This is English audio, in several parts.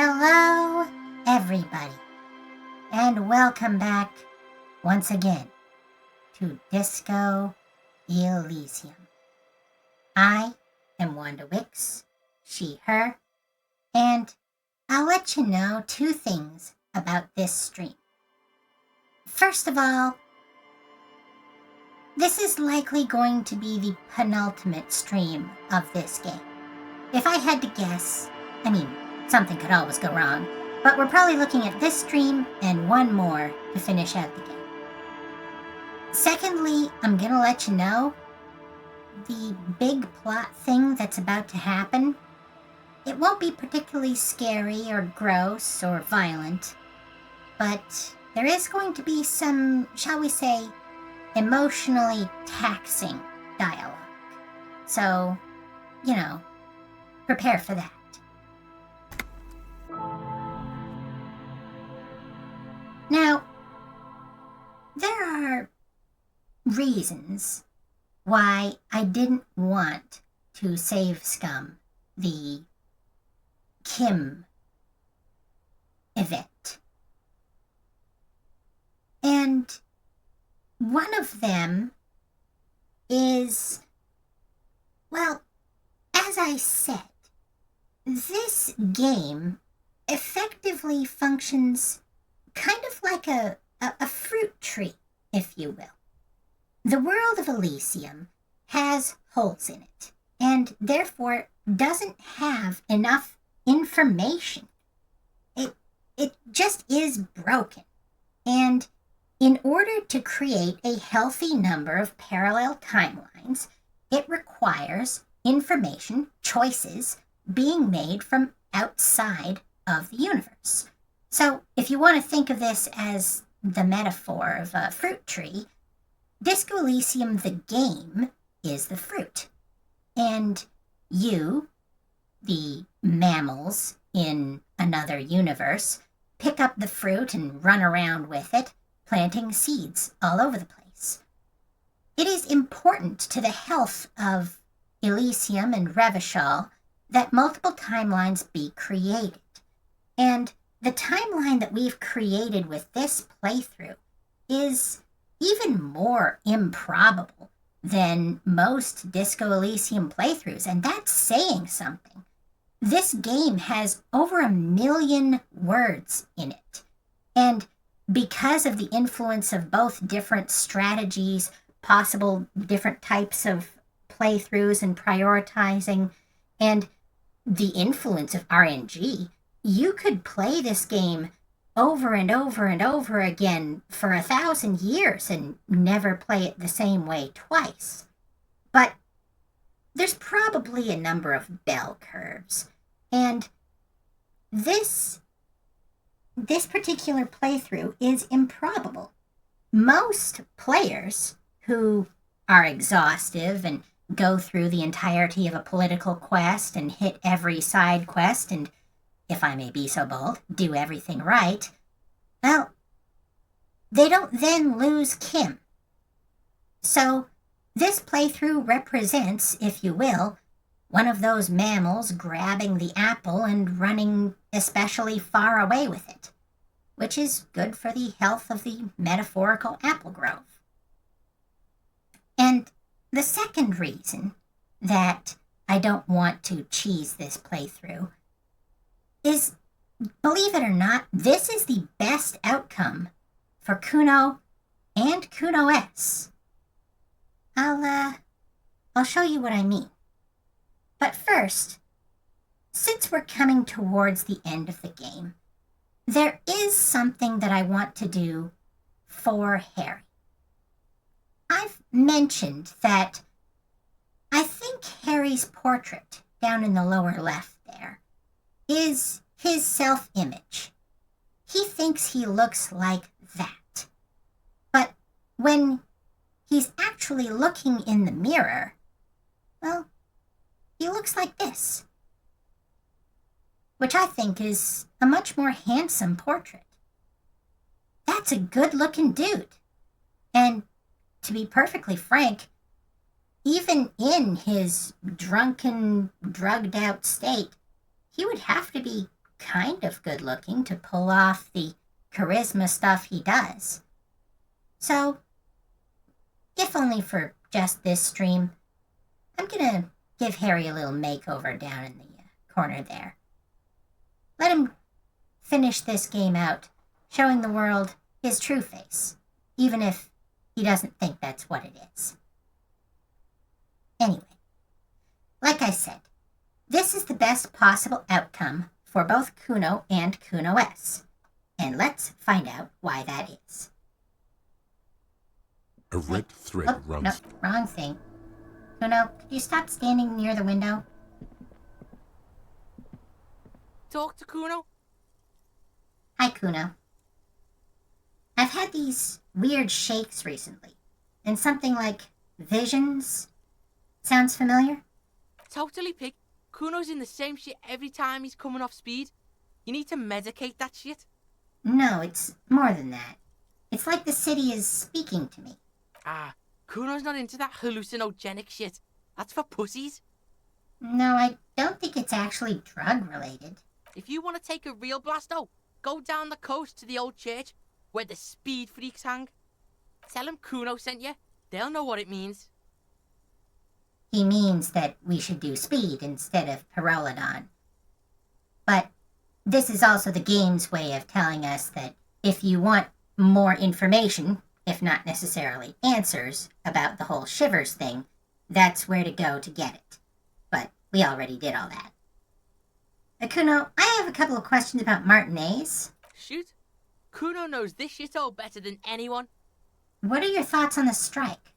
Hello, everybody, and welcome back once again to Disco Elysium. I am Wanda Wicks, she, her, and I'll let you know two things about this stream. First of all, this is likely going to be the penultimate stream of this game. If I had to guess, something could always go wrong, but we're probably looking at this stream and one more to finish out the game. Secondly, I'm gonna let you know the big plot thing that's about to happen. It won't be particularly scary or gross or violent, but there is going to be some, shall we say, emotionally taxing dialogue. So, prepare for that. Now, there are reasons why I didn't want to save Scum, the Kim event. And one of them is, well, as I said, this game effectively functions kind of like a fruit tree, if you will. The world of Elysium has holes in it, and therefore doesn't have enough information. It just is broken. And in order to create a healthy number of parallel timelines, it requires information, choices, being made from outside of the universe. So if you want to think of this as the metaphor of a fruit tree, Disco Elysium, the game, is the fruit. And you, the mammals in another universe, pick up the fruit and run around with it, planting seeds all over the place. It is important to the health of Elysium and Revachol that multiple timelines be created. And the timeline that we've created with this playthrough is even more improbable than most Disco Elysium playthroughs, and that's saying something. This game has over 1 million words in it, and because of the influence of both different strategies, possible different types of playthroughs and prioritizing, and the influence of RNG, you could play this game over and over and over again for 1,000 years and never play it the same way twice. But there's probably a number of bell curves, and this particular playthrough is improbable. Most players who are exhaustive and go through the entirety of a political quest and hit every side quest and, if I may be so bold, do everything right, well, they don't then lose Kim. So this playthrough represents, if you will, one of those mammals grabbing the apple and running especially far away with it, which is good for the health of the metaphorical apple grove. And the second reason that I don't want to cheese this playthrough is, believe it or not, this is the best outcome for Kuno and Kuno S. I'll show you what I mean. But first, since we're coming towards the end of the game, there is something that I want to do for Harry. I've mentioned that I think Harry's portrait down in the lower left there is his self-image. He thinks he looks like that. But when he's actually looking in the mirror, well, he looks like this, which I think is a much more handsome portrait. That's a good-looking dude. And to be perfectly frank, even in his drunken, drugged-out state, he would have to be kind of good looking to pull off the charisma stuff he does. So, if only for just this stream, I'm gonna give Harry a little makeover down in the corner there. Let him finish this game out, showing the world his true face, even if he doesn't think that's what it is. Anyway, like I said, this is the best possible outcome for both Kuno and Kuno S, and let's find out why that is. A red thread runs... No, wrong thing. Kuno, could you stop standing near the window? Talk to Kuno. Hi, Kuno. I've had these weird shakes recently, and something like visions sounds familiar? Totally, Pig. Kuno's in the same shit every time he's coming off speed. You need to medicate that shit. No, it's more than that. It's like the city is speaking to me. Kuno's not into that hallucinogenic shit. That's for pussies. No, I don't think it's actually drug-related. If you want to take a real blast, though, go down the coast to the old church where the speed freaks hang. Tell them Kuno sent you. They'll know what it means. He means that we should do speed instead of Pyrrolidon. But this is also the game's way of telling us that if you want more information, if not necessarily answers, about the whole Shivers thing, that's where to go to get it. But we already did all that. Kuno, I have a couple of questions about Martinez. Shoot. Kuno knows this shit all better than anyone. What are your thoughts on the strike?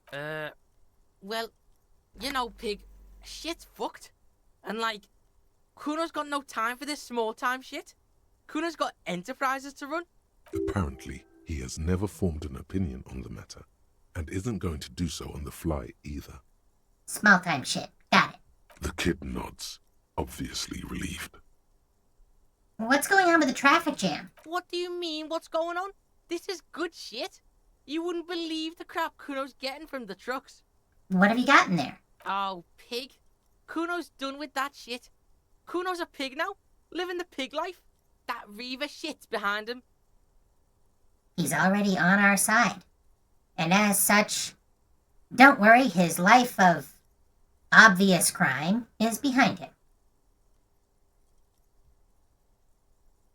Well, you know, Pig, shit's fucked. And Kuno's got no time for this small-time shit. Kuno's got enterprises to run. Apparently, he has never formed an opinion on the matter, and isn't going to do so on the fly either. Small-time shit. Got it. The kid nods, obviously relieved. What's going on with the traffic jam? What do you mean, what's going on? This is good shit. You wouldn't believe the crap Kuno's getting from the trucks. What have you got in there? Oh, Pig. Kuno's done with that shit. Kuno's a pig now, living the pig life. That Reaver shit's behind him. He's already on our side. And as such, don't worry, his life of obvious crime is behind him.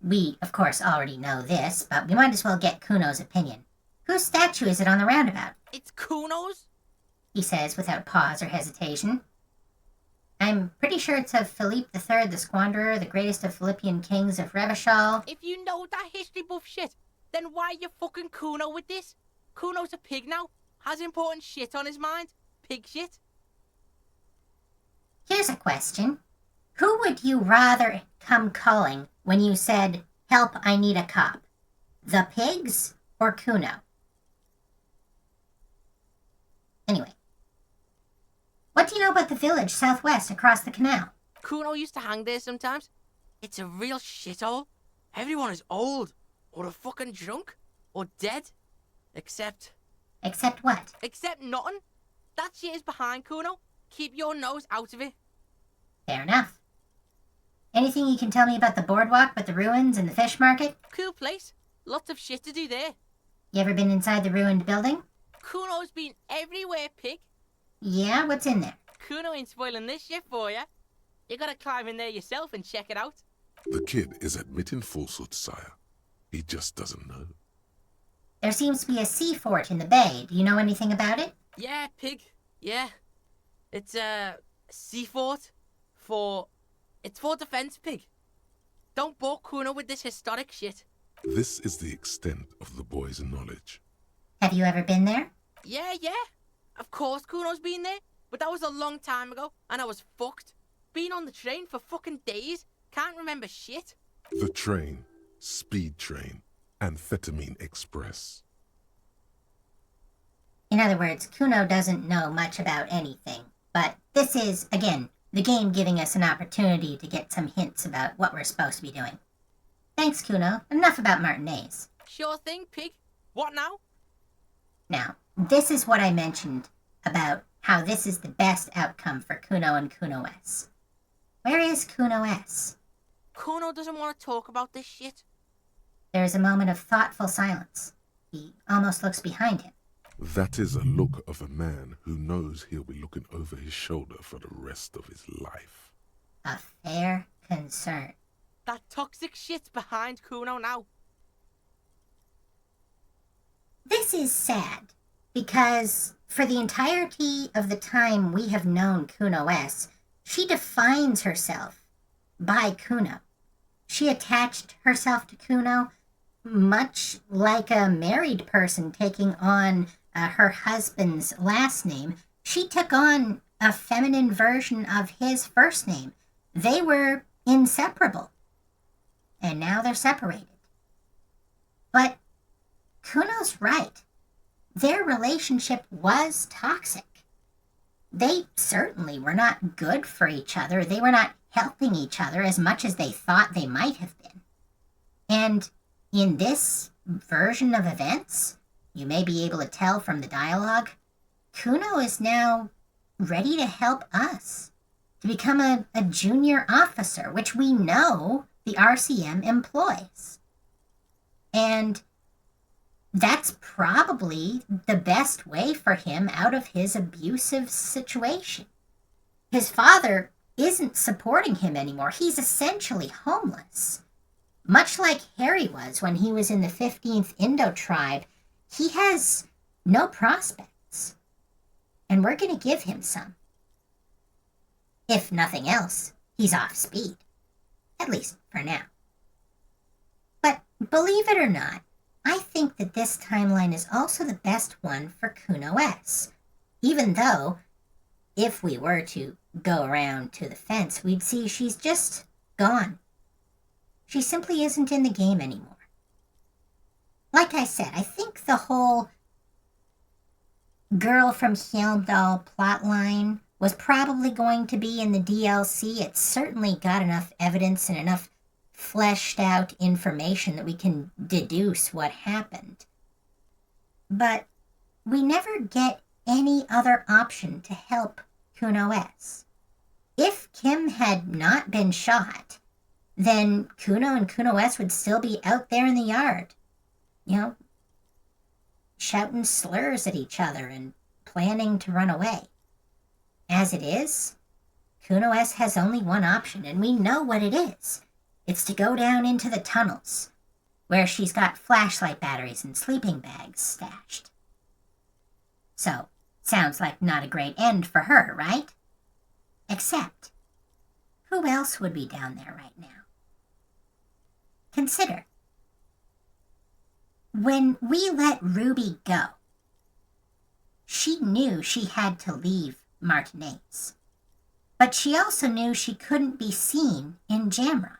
We, of course, already know this, but we might as well get Kuno's opinion. Whose statue is it on the roundabout? It's Kuno's? He says without pause or hesitation. I'm pretty sure it's of Philippe III the Squanderer, the greatest of Philippian kings of Revachol. If you know that history buff shit, then why you fucking Kuno with this? Kuno's a pig now, has important shit on his mind. Pig shit. Here's a question. Who would you rather come calling when you said, "Help, I need a cop"? The pigs or Kuno? Anyway. What do you know about the village southwest across the canal? Kuno used to hang there sometimes. It's a real shithole. Everyone is old, or a fucking drunk, or dead. Except what? Except nothing. That shit is behind Kuno. Keep your nose out of it. Fair enough. Anything you can tell me about the boardwalk with the ruins and the fish market? Cool place. Lots of shit to do there. You ever been inside the ruined building? Kuno's been everywhere, Pig. Yeah, what's in there? Kuno ain't spoiling this shit for ya. You gotta climb in there yourself and check it out. The kid is admitting falsehood, sire. He just doesn't know. There seems to be a sea fort in the bay. Do you know anything about it? Yeah, Pig. Yeah. It's a sea fort for... It's for defense, Pig. Don't bore Kuno with this historic shit. This is the extent of the boy's knowledge. Have you ever been there? Yeah. Of course Kuno's been there, but that was a long time ago, and I was fucked. Been on the train for fucking days, can't remember shit. The train, speed train, amphetamine express. In other words, Kuno doesn't know much about anything. But this is, again, the game giving us an opportunity to get some hints about what we're supposed to be doing. Thanks, Kuno. Enough about Martinez. Sure thing, Pig. What now? Now, this is what I mentioned about how this is the best outcome for Kuno and Kuno S. Where is Kuno S? Kuno doesn't want to talk about this shit. There's a moment of thoughtful silence. He almost looks behind him. That is a look of a man who knows he'll be looking over his shoulder for the rest of his life. A fair concern. That toxic shit's behind Kuno now. This is sad, because for the entirety of the time we have known Kuno S, she defines herself by Kuno. She attached herself to Kuno much like a married person taking on her husband's last name. She took on a feminine version of his first name. They were inseparable, and now they're separated. But Kuno's right. Their relationship was toxic. They certainly were not good for each other. They were not helping each other as much as they thought they might have been. And in this version of events, you may be able to tell from the dialogue, Kuno is now ready to help us, to become a junior officer, which we know the RCM employs. And that's probably the best way for him out of his abusive situation. His father isn't supporting him anymore. He's essentially homeless. Much like Harry was when he was in the 15th Indo tribe, he has no prospects. And we're going to give him some. If nothing else, he's off speed. At least for now. But believe it or not, I think that this timeline is also the best one for Kuno S. Even though, if we were to go around to the fence, we'd see she's just gone. She simply isn't in the game anymore. Like I said, I think the whole girl from Helmdall plotline was probably going to be in the DLC. It's certainly got enough evidence and enough fleshed out information that we can deduce what happened. But we never get any other option to help Kuno S. If Kim had not been shot, then Kuno and Kuno S would still be out there in the yard, shouting slurs at each other and planning to run away. As it is, Kuno S has only one option, and we know what it is. It's to go down into the tunnels, where she's got flashlight batteries and sleeping bags stashed. So, sounds like not a great end for her, right? Except, who else would be down there right now? Consider, when we let Ruby go, she knew she had to leave Martinez, but she also knew she couldn't be seen in Jamrock.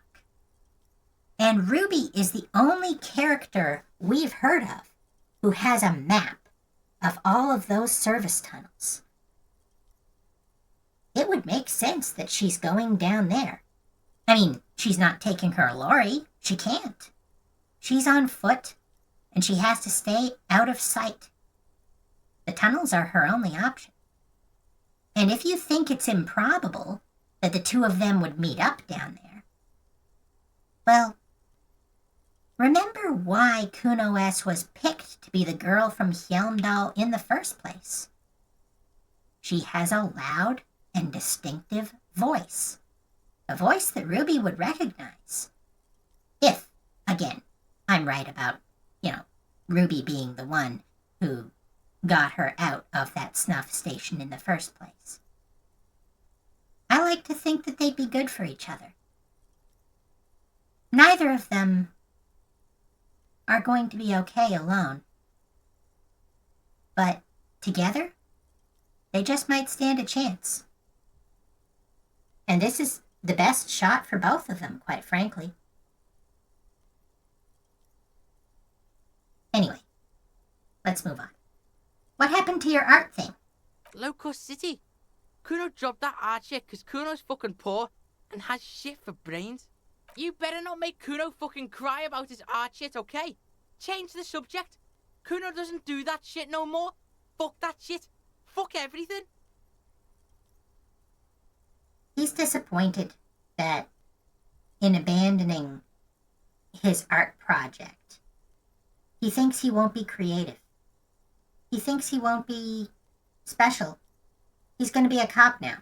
And Ruby is the only character we've heard of who has a map of all of those service tunnels. It would make sense that she's going down there. I mean, she's not taking her lorry. She can't. She's on foot, and she has to stay out of sight. The tunnels are her only option. And if you think it's improbable that the two of them would meet up down there, well, remember why Kuno S was picked to be the girl from Helmdall in the first place. She has a loud and distinctive voice. A voice that Ruby would recognize. If, again, I'm right about, Ruby being the one who got her out of that snuff station in the first place. I like to think that they'd be good for each other. Neither of them are going to be okay alone. But together, they just might stand a chance. And this is the best shot for both of them, quite frankly. Anyway, let's move on. What happened to your art thing? Locust City. Kuno dropped that art shit because Kuno's fucking poor and has shit for brains. You better not make Kuno fucking cry about his art shit, okay? Change the subject. Kuno doesn't do that shit no more. Fuck that shit. Fuck everything. He's disappointed that in abandoning his art project. He thinks he won't be creative. He thinks he won't be special. He's going to be a cop now.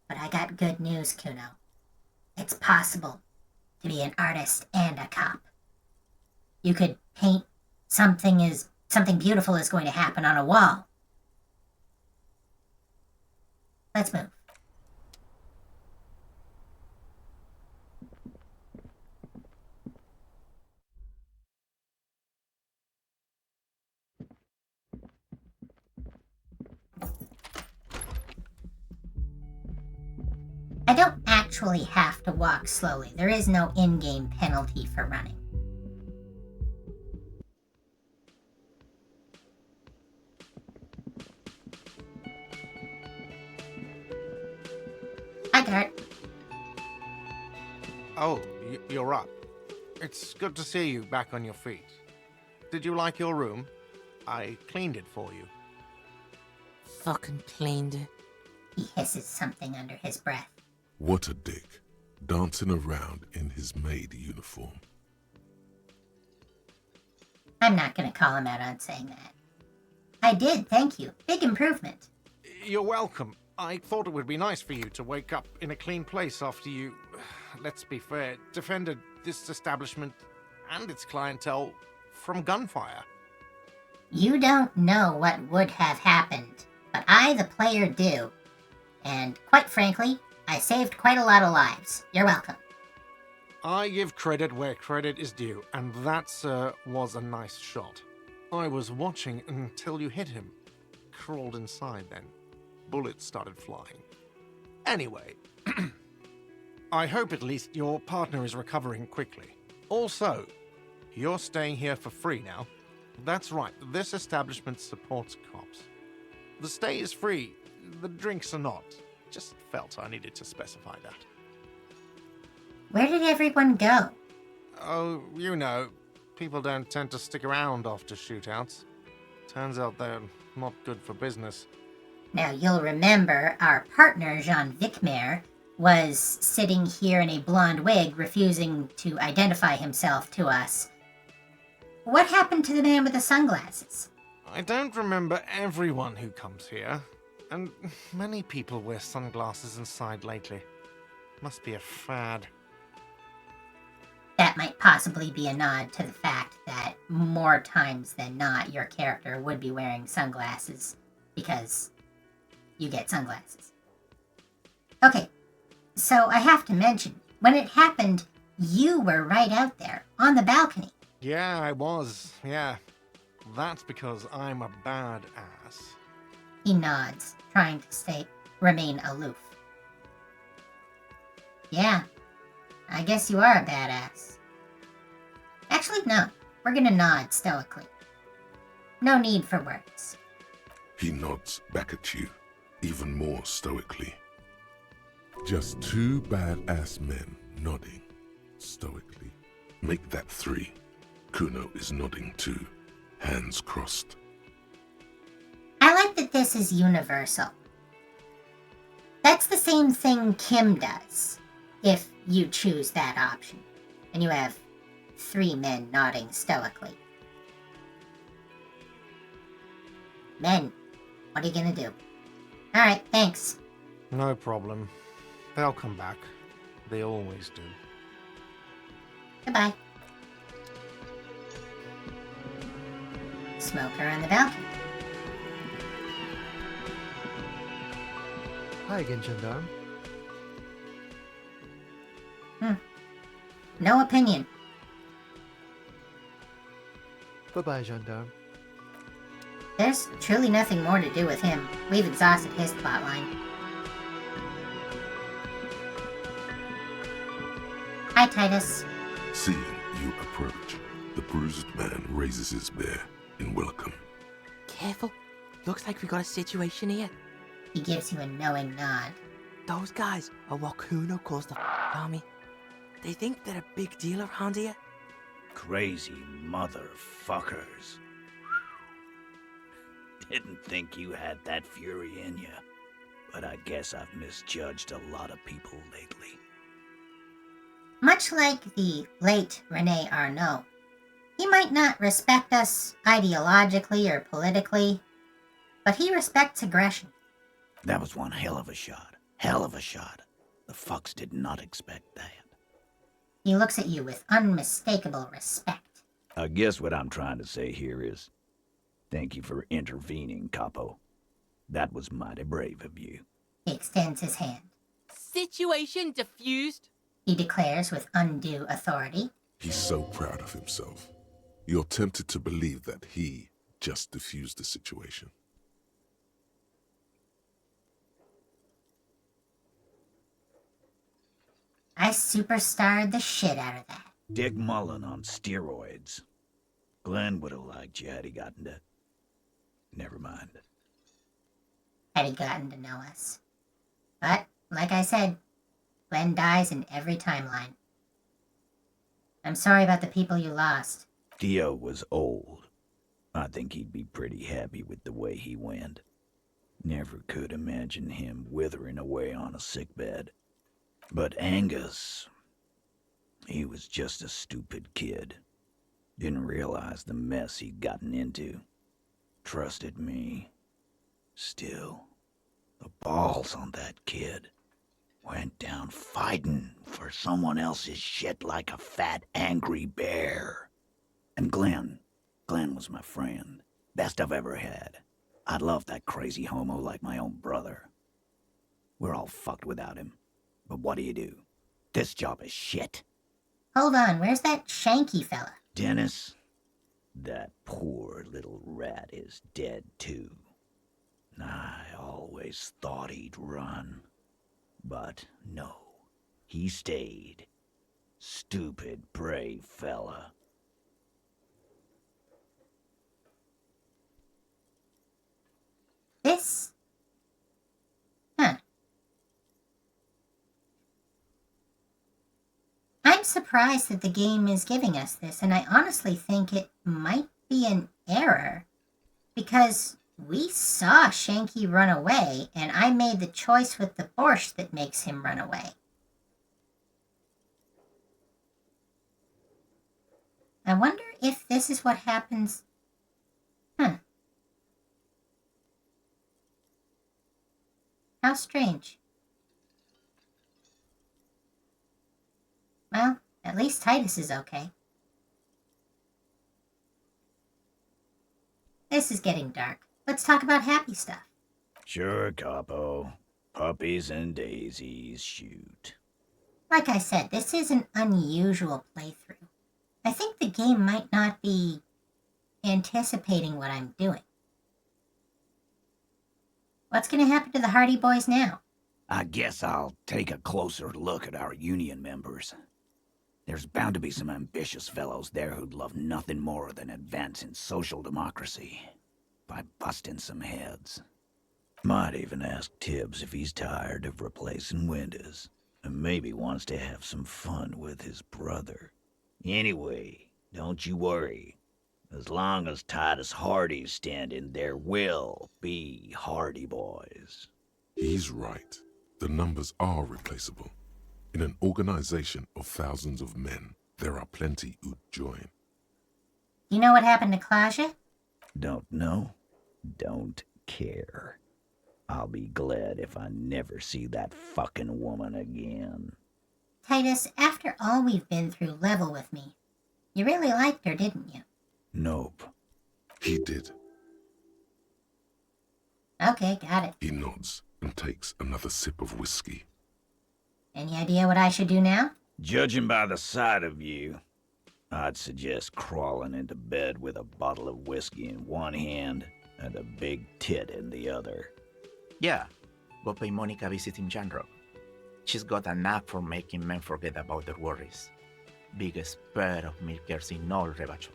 But I got good news, Kuno. It's possible to be an artist and a cop. You could paint something beautiful is going to happen on a wall. Let's move. I don't actually have to walk slowly. There is no in-game penalty for running. Hi, Gert. Oh, you're up. It's good to see you back on your feet. Did you like your room? I cleaned it for you. Fucking cleaned it. He hisses something under his breath. What a dick, dancing around in his maid uniform. I'm not going to call him out on saying that. I did, thank you. Big improvement. You're welcome. I thought it would be nice for you to wake up in a clean place after you, let's be fair, defended this establishment and its clientele from gunfire. You don't know what would have happened, but I, the player, do. And quite frankly, I saved quite a lot of lives. You're welcome. I give credit where credit is due, and that, sir, was a nice shot. I was watching until you hit him. Crawled inside then. Bullets started flying. Anyway, I hope at least your partner is recovering quickly. Also, you're staying here for free now. That's right, this establishment supports cops. The stay is free, the drinks are not. Just felt I needed to specify that. Where did everyone go? Oh, you know, people don't tend to stick around after shootouts. Turns out they're not good for business. Now, you'll remember our partner, Jean Vicmer, was sitting here in a blonde wig, refusing to identify himself to us. What happened to the man with the sunglasses? I don't remember everyone who comes here, and many people wear sunglasses inside lately. Must be a fad. That might possibly be a nod to the fact that more times than not, your character would be wearing sunglasses because you get sunglasses. Okay, so I have to mention, when it happened, you were right out there on the balcony. Yeah, I was, yeah. That's because I'm a badass. He nods, trying to remain aloof. Yeah, I guess you are a badass. Actually, no. We're gonna nod stoically. No need for words. He nods back at you, even more stoically. Just two badass men nodding stoically. Make that three. Kuno is nodding too, hands crossed. I like that this is universal. That's the same thing Kim does, if you choose that option. And you have three men nodding stoically. Men, what are you gonna do? Alright, thanks. No problem. They'll come back. They always do. Goodbye. Smoker on the balcony. Hi again, Gendarme. No opinion. Bye-bye, Gendarme. There's truly nothing more to do with him. We've exhausted his plotline. Hi, Titus. Seeing you approach, the bruised man raises his bear in welcome. Careful. Looks like we got a situation here. He gives you a knowing nod. Those guys are what Kuno calls the army. They think they're a big deal around here. Crazy motherfuckers. Didn't think you had that fury in you, but I guess I've misjudged a lot of people lately. much like the late Rene Arnaud, he might not respect us ideologically or politically, but he respects aggression. That was one hell of a shot. Hell of a shot. The fucks did not expect that. He looks at you with unmistakable respect. I guess what I'm trying to say here is, thank you for intervening, Capo. That was mighty brave of you. He extends his hand. Situation diffused. He declares with undue authority. He's so proud of himself. You're tempted to believe that he just diffused the situation. I superstarred the shit out of that. Dick Mullen on steroids. Glenn would have liked you had he gotten to... Never mind. Had he gotten to know us. But, like I said, Glenn dies in every timeline. I'm sorry about the people you lost. Dio was old. I think he'd be pretty happy with the way he went. Never could imagine him withering away on a sickbed. But Angus... he was just a stupid kid. Didn't realize the mess he'd gotten into. Trusted me. Still, the balls on that kid. Went down fighting for someone else's shit like a fat, angry bear. And Glenn was my friend. Best I've ever had. I love that crazy homo like my own brother. We're all fucked without him. But what do? This job is shit. Hold on, where's that Shanky fella? Dennis, that poor little rat is dead too. I always thought he'd run. But no, he stayed. Stupid, brave fella. This? Huh. I'm surprised that the game is giving us this, and I honestly think it might be an error. Because we saw Shanky run away, and I made the choice with the borscht that makes him run away. I wonder if this is what happens... How strange. Well, at least Titus is okay. This is getting dark. Let's talk about happy stuff. Sure, Capo. Puppies and daisies, shoot. Like I said, this is an unusual playthrough. I think the game might not be anticipating what I'm doing. What's going to happen to the Hardy Boys now? I guess I'll take a closer look at our union members. There's bound to be some ambitious fellows there who'd love nothing more than advancing social democracy by busting some heads. Might even ask Tibbs if he's tired of replacing windows, and maybe wants to have some fun with his brother. Anyway, don't you worry. As long as Titus Hardy's standing, there will be Hardy Boys. He's right. The numbers are replaceable. In an organization of thousands of men, there are plenty who'd join. You know what happened to Klaja? Don't know. Don't care. I'll be glad if I never see that fucking woman again. Titus, after all we've been through, level with me. You really liked her, didn't you? Nope. He did. Okay, got it. He nods and takes another sip of whiskey. Any idea what I should do now? Judging by the sight of you, I'd suggest crawling into bed with a bottle of whiskey in one hand and a big tit in the other. Yeah, go pay Monica visiting Janro. She's got a knack for making men forget about their worries. Biggest pair of milkers in all Rebacho.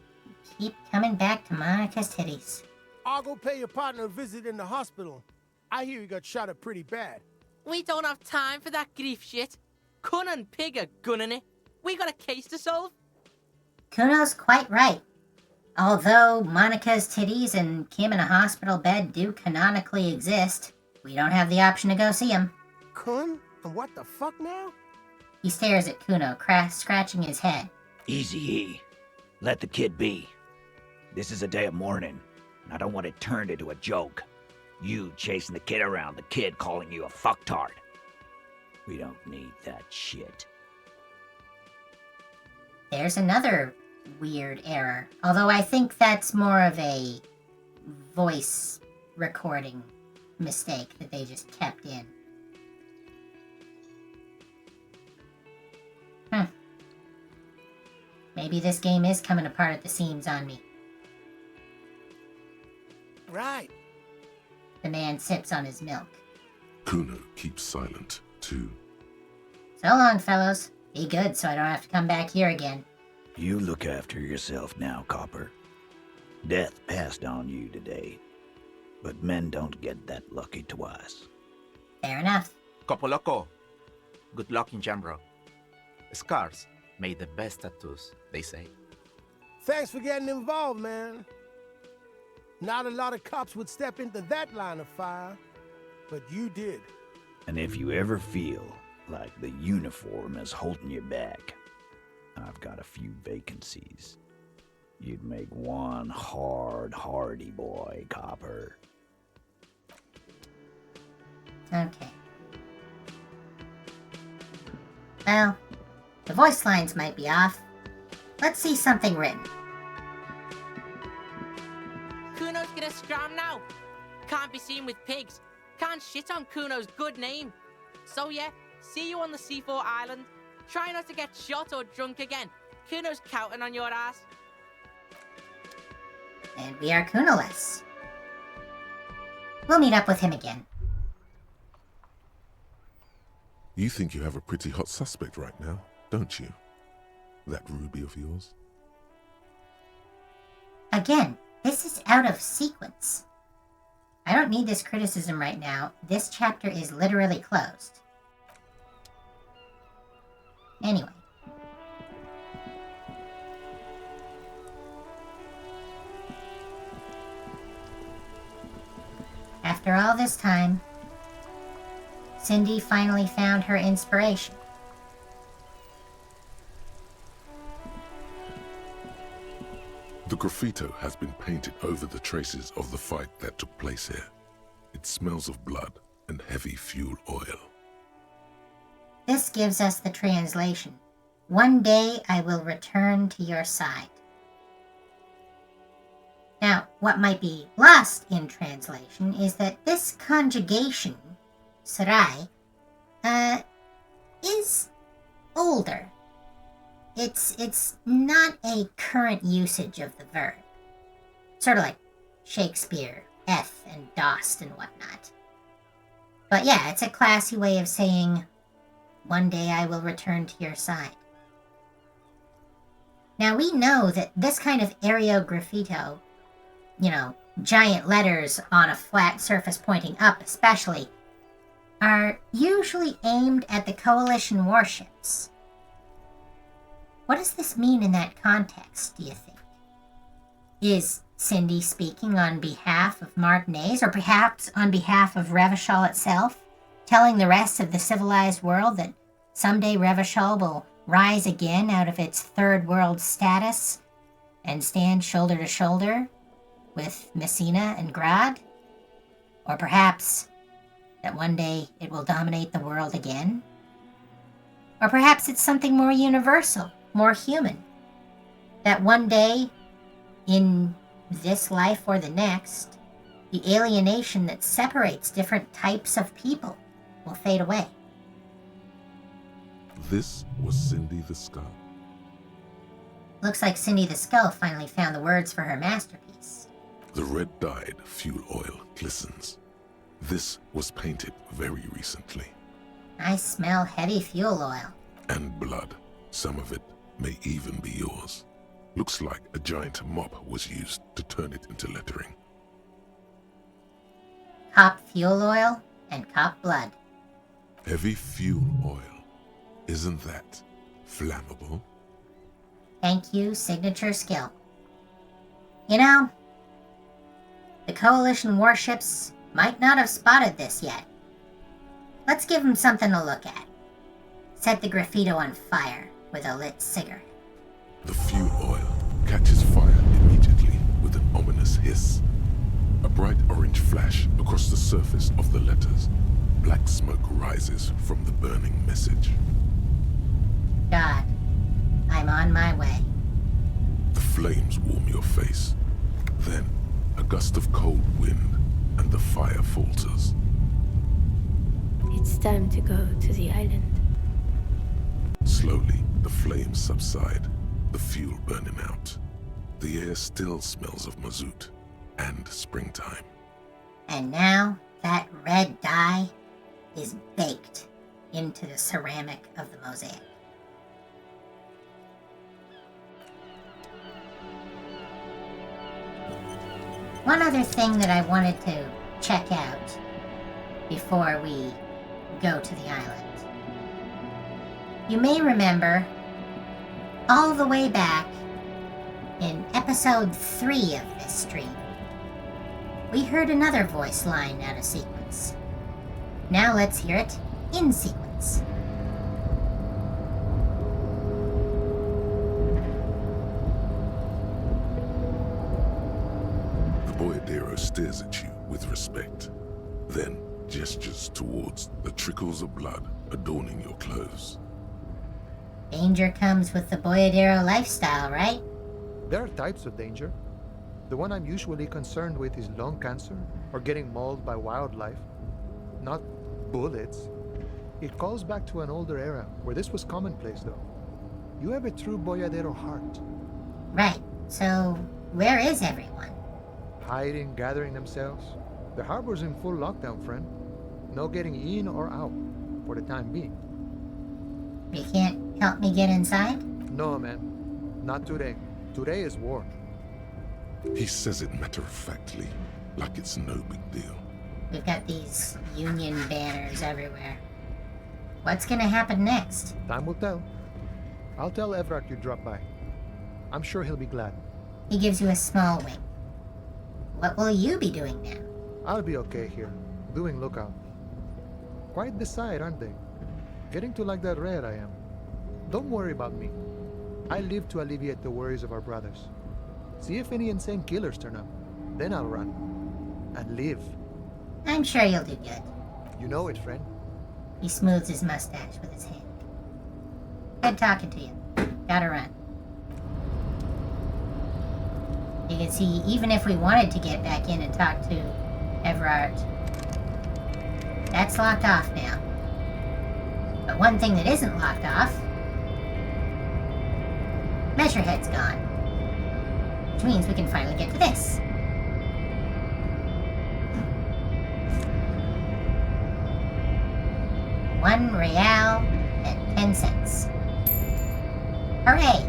Keep coming back to Monica's titties. I'll go pay your partner a visit in the hospital. I hear he got shot up pretty bad. We don't have time for that grief shit. Kun and Pig are gunning it. We got a case to solve. Kuno's quite right. Although Monica's titties and Kim in a hospital bed do canonically exist, we don't have the option to go see him. Kun? And what the fuck now? He stares at Kuno, scratching his head. Easy, E. Let the kid be. This is a day of mourning, and I don't want it turned into a joke. You chasing the kid around, the kid calling you a fucktard. We don't need that shit. There's another weird error, although I think that's more of a voice recording mistake that they just kept in. Maybe this game is coming apart at the seams on me. Right. The man sips on his milk. Kuno keeps silent, too. So long, fellows. Be good so I don't have to come back here again. You look after yourself now, Copper. Death passed on you today, but men don't get that lucky twice. Fair enough. Copo Loco. Good luck in general. Scars made the best tattoos, they say. Thanks for getting involved, man. Not a lot of cops would step into that line of fire, but you did. And if you ever feel like the uniform is holding you back, I've got a few vacancies. You'd make one hardy boy, Copper. Okay. Well, the voice lines might be off. Let's see something written. Kuno's gonna scram now. Can't be seen with pigs. Can't shit on Kuno's good name. So yeah, see you on the C4 island. Try not to get shot or drunk again. Kuno's counting on your ass. And we are Kunoless. We'll meet up with him again. You think you have a pretty hot suspect right now, don't you? That Ruby of yours? Again, this is out of sequence. I don't need this criticism right now. This chapter is literally closed. Anyway. After all this time, Cindy finally found her inspiration. The graffito has been painted over the traces of the fight that took place here. It smells of blood and heavy fuel oil. This gives us the translation. One day I will return to your side. Now, what might be lost in translation is that this conjugation, sarai, is older. It's not a current usage of the verb. Sort of like Shakespeare, eth and dost and whatnot. But yeah, it's a classy way of saying, one day I will return to your side. Now we know that this kind of areograffito, giant letters on a flat surface pointing up especially, are usually aimed at the Coalition warships. What does this mean in that context, do you think? Is Cindy speaking on behalf of Martinez, or perhaps on behalf of Revachol itself, telling the rest of the civilized world that someday Revachol will rise again out of its third world status and stand shoulder to shoulder with Messina and Grad? Or perhaps that one day it will dominate the world again? Or perhaps it's something more universal, more human. That one day, in this life or the next, the alienation that separates different types of people will fade away. This was Cindy the Skull. Looks like Cindy the Skull finally found the words for her masterpiece. The red-dyed fuel oil glistens. This was painted very recently. I smell heavy fuel oil. And blood. Some of it may even be yours. Looks like a giant mop was used to turn it into lettering. Cop fuel oil and cop blood. Heavy fuel oil. Isn't that flammable? Thank you, signature skill. The Coalition warships might not have spotted this yet. Let's give them something to look at. set the graffito on fire with a lit cigarette. The fuel oil catches fire immediately with an ominous hiss. A bright orange flash across the surface of the letters. Black smoke rises from the burning message. God, I'm on my way. The flames warm your face. Then, a gust of cold wind, and the fire falters. It's time to go to the island. Slowly, the flames subside, the fuel burning out. The air still smells of mazout and springtime. And now, that red dye is baked into the ceramic of the mosaic. One other thing that I wanted to check out before we go to the island. You may remember all the way back in episode 3 of this stream, we heard another voice line out of sequence. Now let's hear it in sequence. The boyadero stares at you with respect, then gestures towards the trickles of blood adorning your clothes. Danger comes with the boyadero lifestyle, right? There are types of danger. The one I'm usually concerned with is lung cancer or getting mauled by wildlife, not bullets. It calls back to an older era where this was commonplace, though. You have a true boyadero heart. Right. So, where is everyone? Hiding, gathering themselves. The harbor's in full lockdown, friend. No getting in or out, for the time being. You can't help me get inside? No, man. Not today. Today is war. He says it matter-of-factly, like it's no big deal. We've got these Union banners everywhere. What's gonna happen next? Time will tell. I'll tell Evrak you dropped by. I'm sure he'll be glad. He gives you a small wink. What will you be doing now? I'll be okay here, doing lookout. Quite the sight, aren't they? Getting to like that red I am. Don't worry about me. I live to alleviate the worries of our brothers. See if any insane killers turn up. Then I'll run. And live. I'm sure you'll do good. You know it, friend. He smooths his mustache with his hand. Good talking to you. Gotta run. You can see, even if we wanted to get back in and talk to Everard, that's locked off now. But one thing that isn't locked off, Measurehead's gone. Which means we can finally get to this. $1.10. Hooray!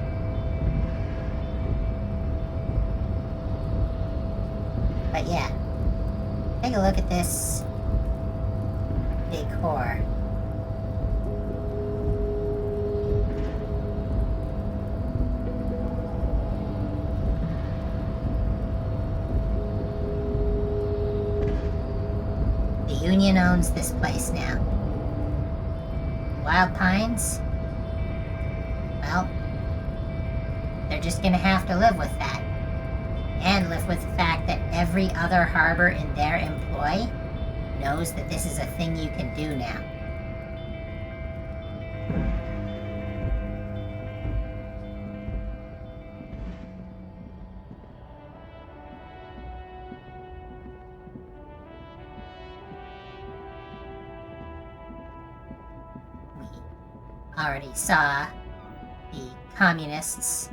But yeah, take a look at this decor. The Union owns this place now. Wild Pines? Well, they're just gonna have to live with that. And live with the fact that every other harbor in their employ knows that this is a thing you can do now. We already saw the communists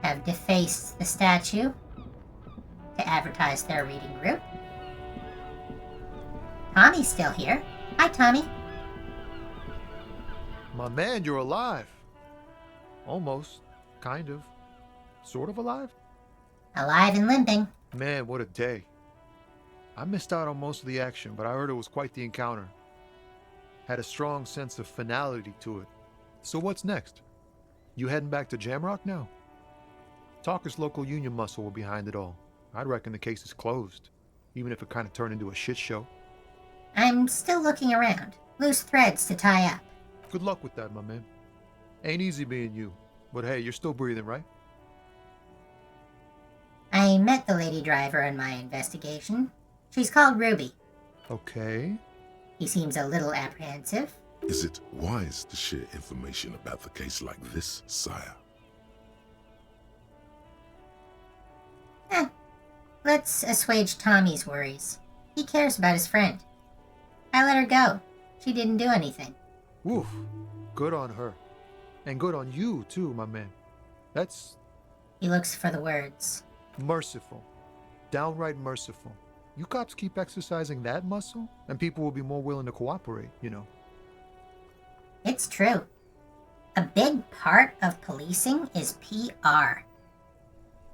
have defaced the statue to advertise their reading group. Tommy's still here. Hi, Tommy. My man, you're alive. Almost. Kind of. Sort of alive? Alive and limping. Man, what a day. I missed out on most of the action, but I heard it was quite the encounter. Had a strong sense of finality to it. So what's next? You heading back to Jamrock now? Talker's local union muscle were behind it all. I'd reckon the case is closed, even if it kind of turned into a shit show. I'm still looking around. Loose threads to tie up. Good luck with that, my man. Ain't easy being you. But hey, you're still breathing, right? I met the lady driver in my investigation. She's called Ruby. Okay. He seems a little apprehensive. Is it wise to share information about the case like this, sire? Let's assuage Tommy's worries. He cares about his friend. I let her go. She didn't do anything. Woof. Good on her. And good on you, too, my man. That's He looks for the words. merciful. Downright merciful. You cops keep exercising that muscle, and people will be more willing to cooperate, you know. It's true. A big part of policing is PR.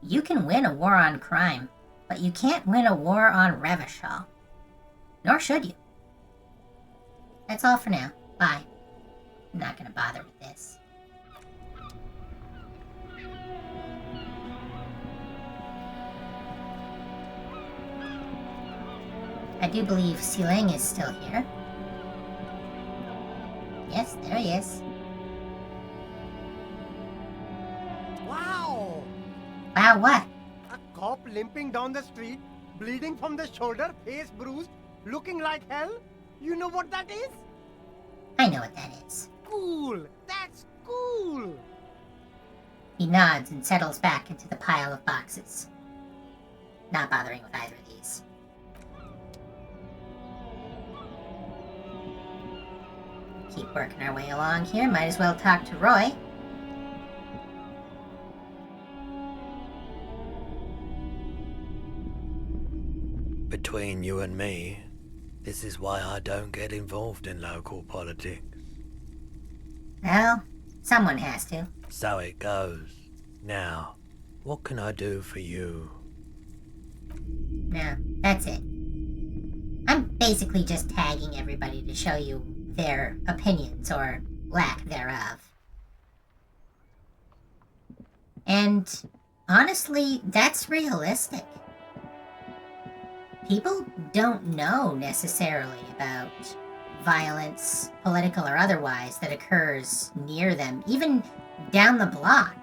You can win a war on crime, but you can't win a war on Revachol. Nor should you. That's all for now. Bye. I'm not gonna bother with this. I do believe Silang is still here. Yes, there he is. Wow! Wow, what? A cop limping down the street, bleeding from the shoulder, face bruised, looking like hell? You know what that is? I know what that is. Cool! That's cool! He nods and settles back into the pile of boxes. Not bothering with either of these. Keep working our way along here. Might as well talk to Roy. Between you and me, this is why I don't get involved in local politics. Well, someone has to. So it goes. Now, what can I do for you? No, that's it. I'm basically just tagging everybody to show you their opinions, or lack thereof. And honestly, that's realistic. People don't know necessarily about violence, political or otherwise, that occurs near them, even down the block,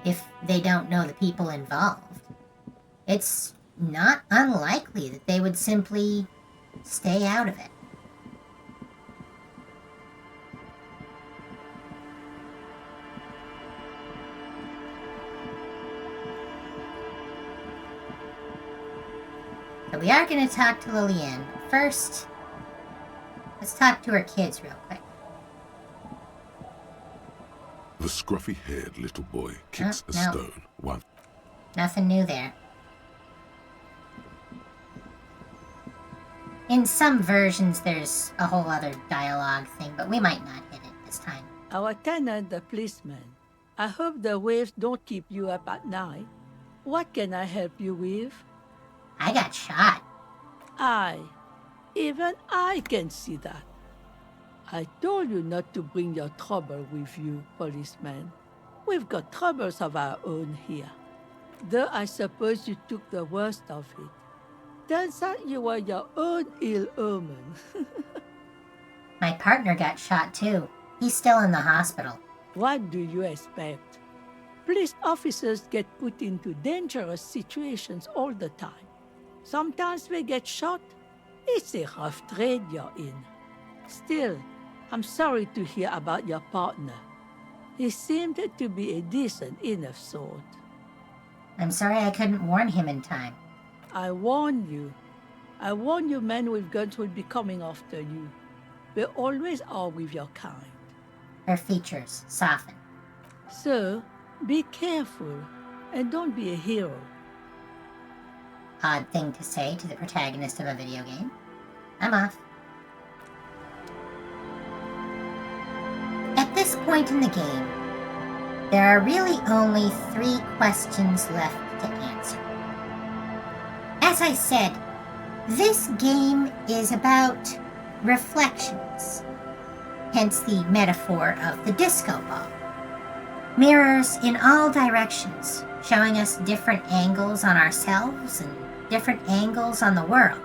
if they don't know the people involved. It's not unlikely that they would simply stay out of it. So we are going to talk to Lillian. First, let's talk to her kids real quick. The scruffy-haired little boy kicks a no. stone while... Nothing new there. In some versions, there's a whole other dialogue thing, but we might not hit it this time. Our tenant, the policeman. I hope the waves don't keep you up at night. What can I help you with? I got shot. Even I can see that. I told you not to bring your trouble with you, policeman. We've got troubles of our own here. Though I suppose you took the worst of it. Turns out you were your own ill omen. My partner got shot too. He's still in the hospital. What do you expect? Police officers get put into dangerous situations all the time. Sometimes they get shot. It's a rough trade you're in. Still, I'm sorry to hear about your partner. He seemed to be a decent enough sort. I'm sorry I couldn't warn him in time. I warned you. I warned you men with guns will be coming after you. They always are with your kind. Her features soften. So, be careful and don't be a hero. Odd thing to say to the protagonist of a video game. I'm off. At this point in the game, there are really only 3 questions left to answer. As I said, this game is about reflections, hence the metaphor of the disco ball. Mirrors in all directions, showing us different angles on ourselves and different angles on the world.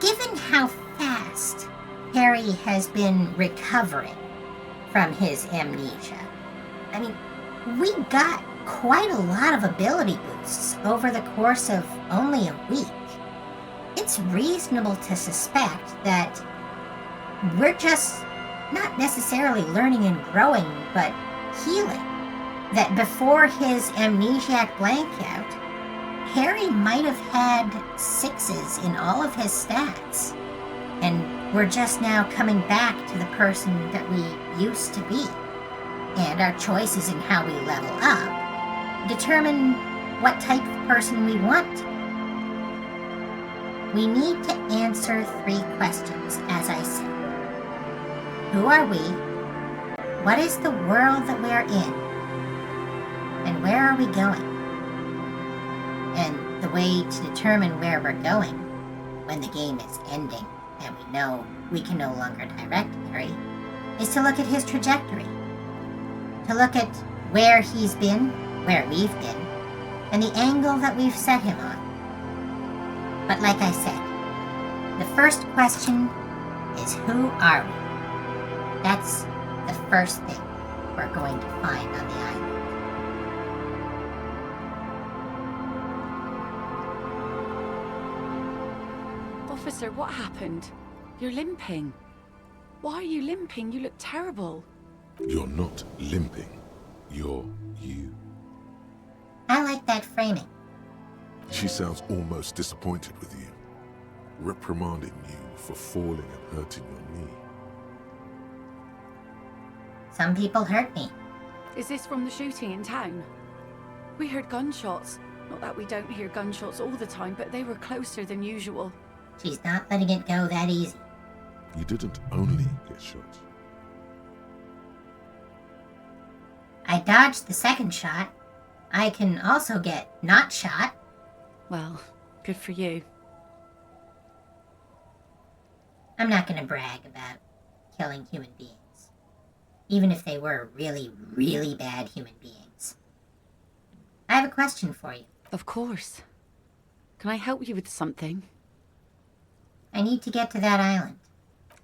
Given how fast Harry has been recovering from his amnesia. I mean, we got quite a lot of ability boosts over the course of only a week. It's reasonable to suspect that we're just not necessarily learning and growing, but healing. That before his amnesiac blankout, Harry might have had 6s in all of his stats. And we're just now coming back to the person that we used to be. And our choices in how we level up determine what type of person we want to be. We need to answer 3 questions, as I said. Who are we? What is the world that we are in? And where are we going? And the way to determine where we're going when the game is ending and we know we can no longer direct Harry is to look at his trajectory. To look at where he's been, where we've been, and the angle that we've set him on. But like I said, the first question is who are we? That's the first thing we're going to find on the island. Officer, what happened? You're limping. Why are you limping? You look terrible. You're not limping. You're you. I like that framing. She sounds almost disappointed with you, reprimanding you for falling and hurting your knee. Some people hurt me. Is this from the shooting in town? We heard gunshots. Not that we don't hear gunshots all the time, but they were closer than usual. She's not letting it go that easy. You didn't only get shot. I dodged the second shot. I can also get not shot. Well, good for you. I'm not going to brag about killing human beings. Even if they were really, really bad human beings. I have a question for you. Of course. Can I help you with something? I need to get to that island.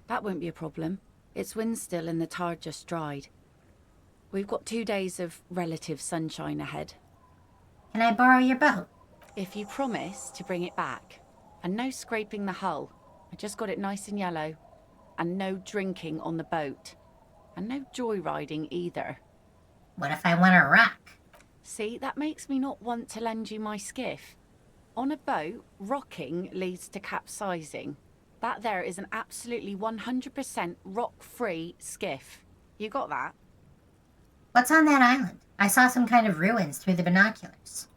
That won't be a problem. It's wind still and the tar just dried. We've got 2 days of relative sunshine ahead. Can I borrow your boat? If you promise to bring it back. And no scraping the hull. I just got it nice and yellow. And no drinking on the boat. And no joyriding either. What if I want to rock? See, that makes me not want to lend you my skiff. On a boat, rocking leads to capsizing. That there is an absolutely 100% rock-free skiff. You got that? What's on that island? I saw some kind of ruins through the binoculars.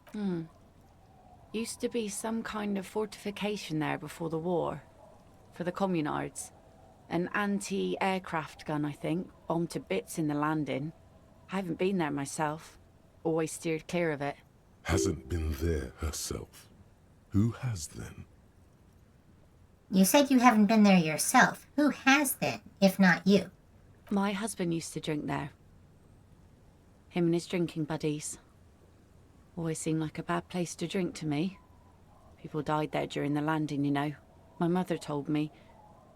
Used to be some kind of fortification there before the war. For the communards. An anti-aircraft gun, I think. Bombed to bits in the landing. I haven't been there myself. Always steered clear of it. Hasn't been there herself. Who has then? You said you haven't been there yourself. Who has then, if not you? My husband used to drink there. Him and his drinking buddies. Always seemed like a bad place to drink to me. People died there during the landing, you know. My mother told me.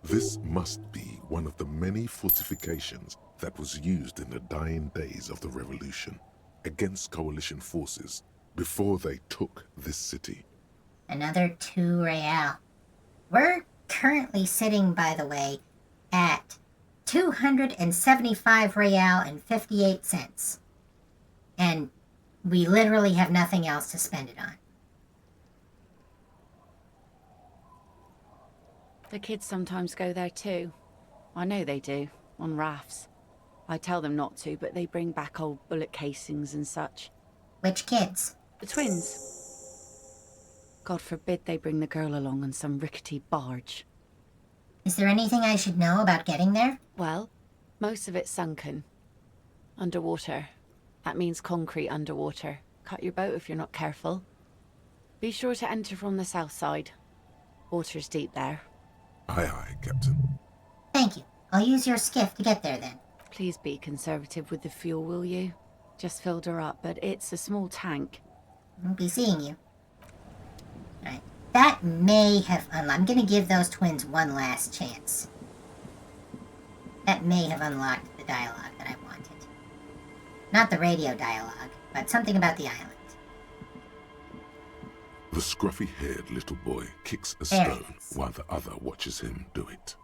This must be one of the many fortifications that was used in the dying days of the revolution against coalition forces before they took this city. Another 2 real. We're currently sitting, by the way, at 275 real and 58 cents. And we literally have nothing else to spend it on. The kids sometimes go there too. I know they do, on rafts. I tell them not to, but they bring back old bullet casings and such. Which kids? The twins. God forbid they bring the girl along on some rickety barge. Is there anything I should know about getting there? Well, most of it's sunken. Underwater. That means concrete underwater. Cut your boat if you're not careful. Be sure to enter from the south side. Water's deep there. Aye, aye, Captain. Thank you. I'll use your skiff to get there then. Please be conservative with the fuel, will you? Just filled her up, but it's a small tank. I'll be seeing you. Alright. That may have unlocked... I'm going to give those twins one last chance. That may have unlocked the dialogue that I Not the radio dialogue, but something about the island. The scruffy-haired little boy kicks a There it stone is. while the other watches him do it.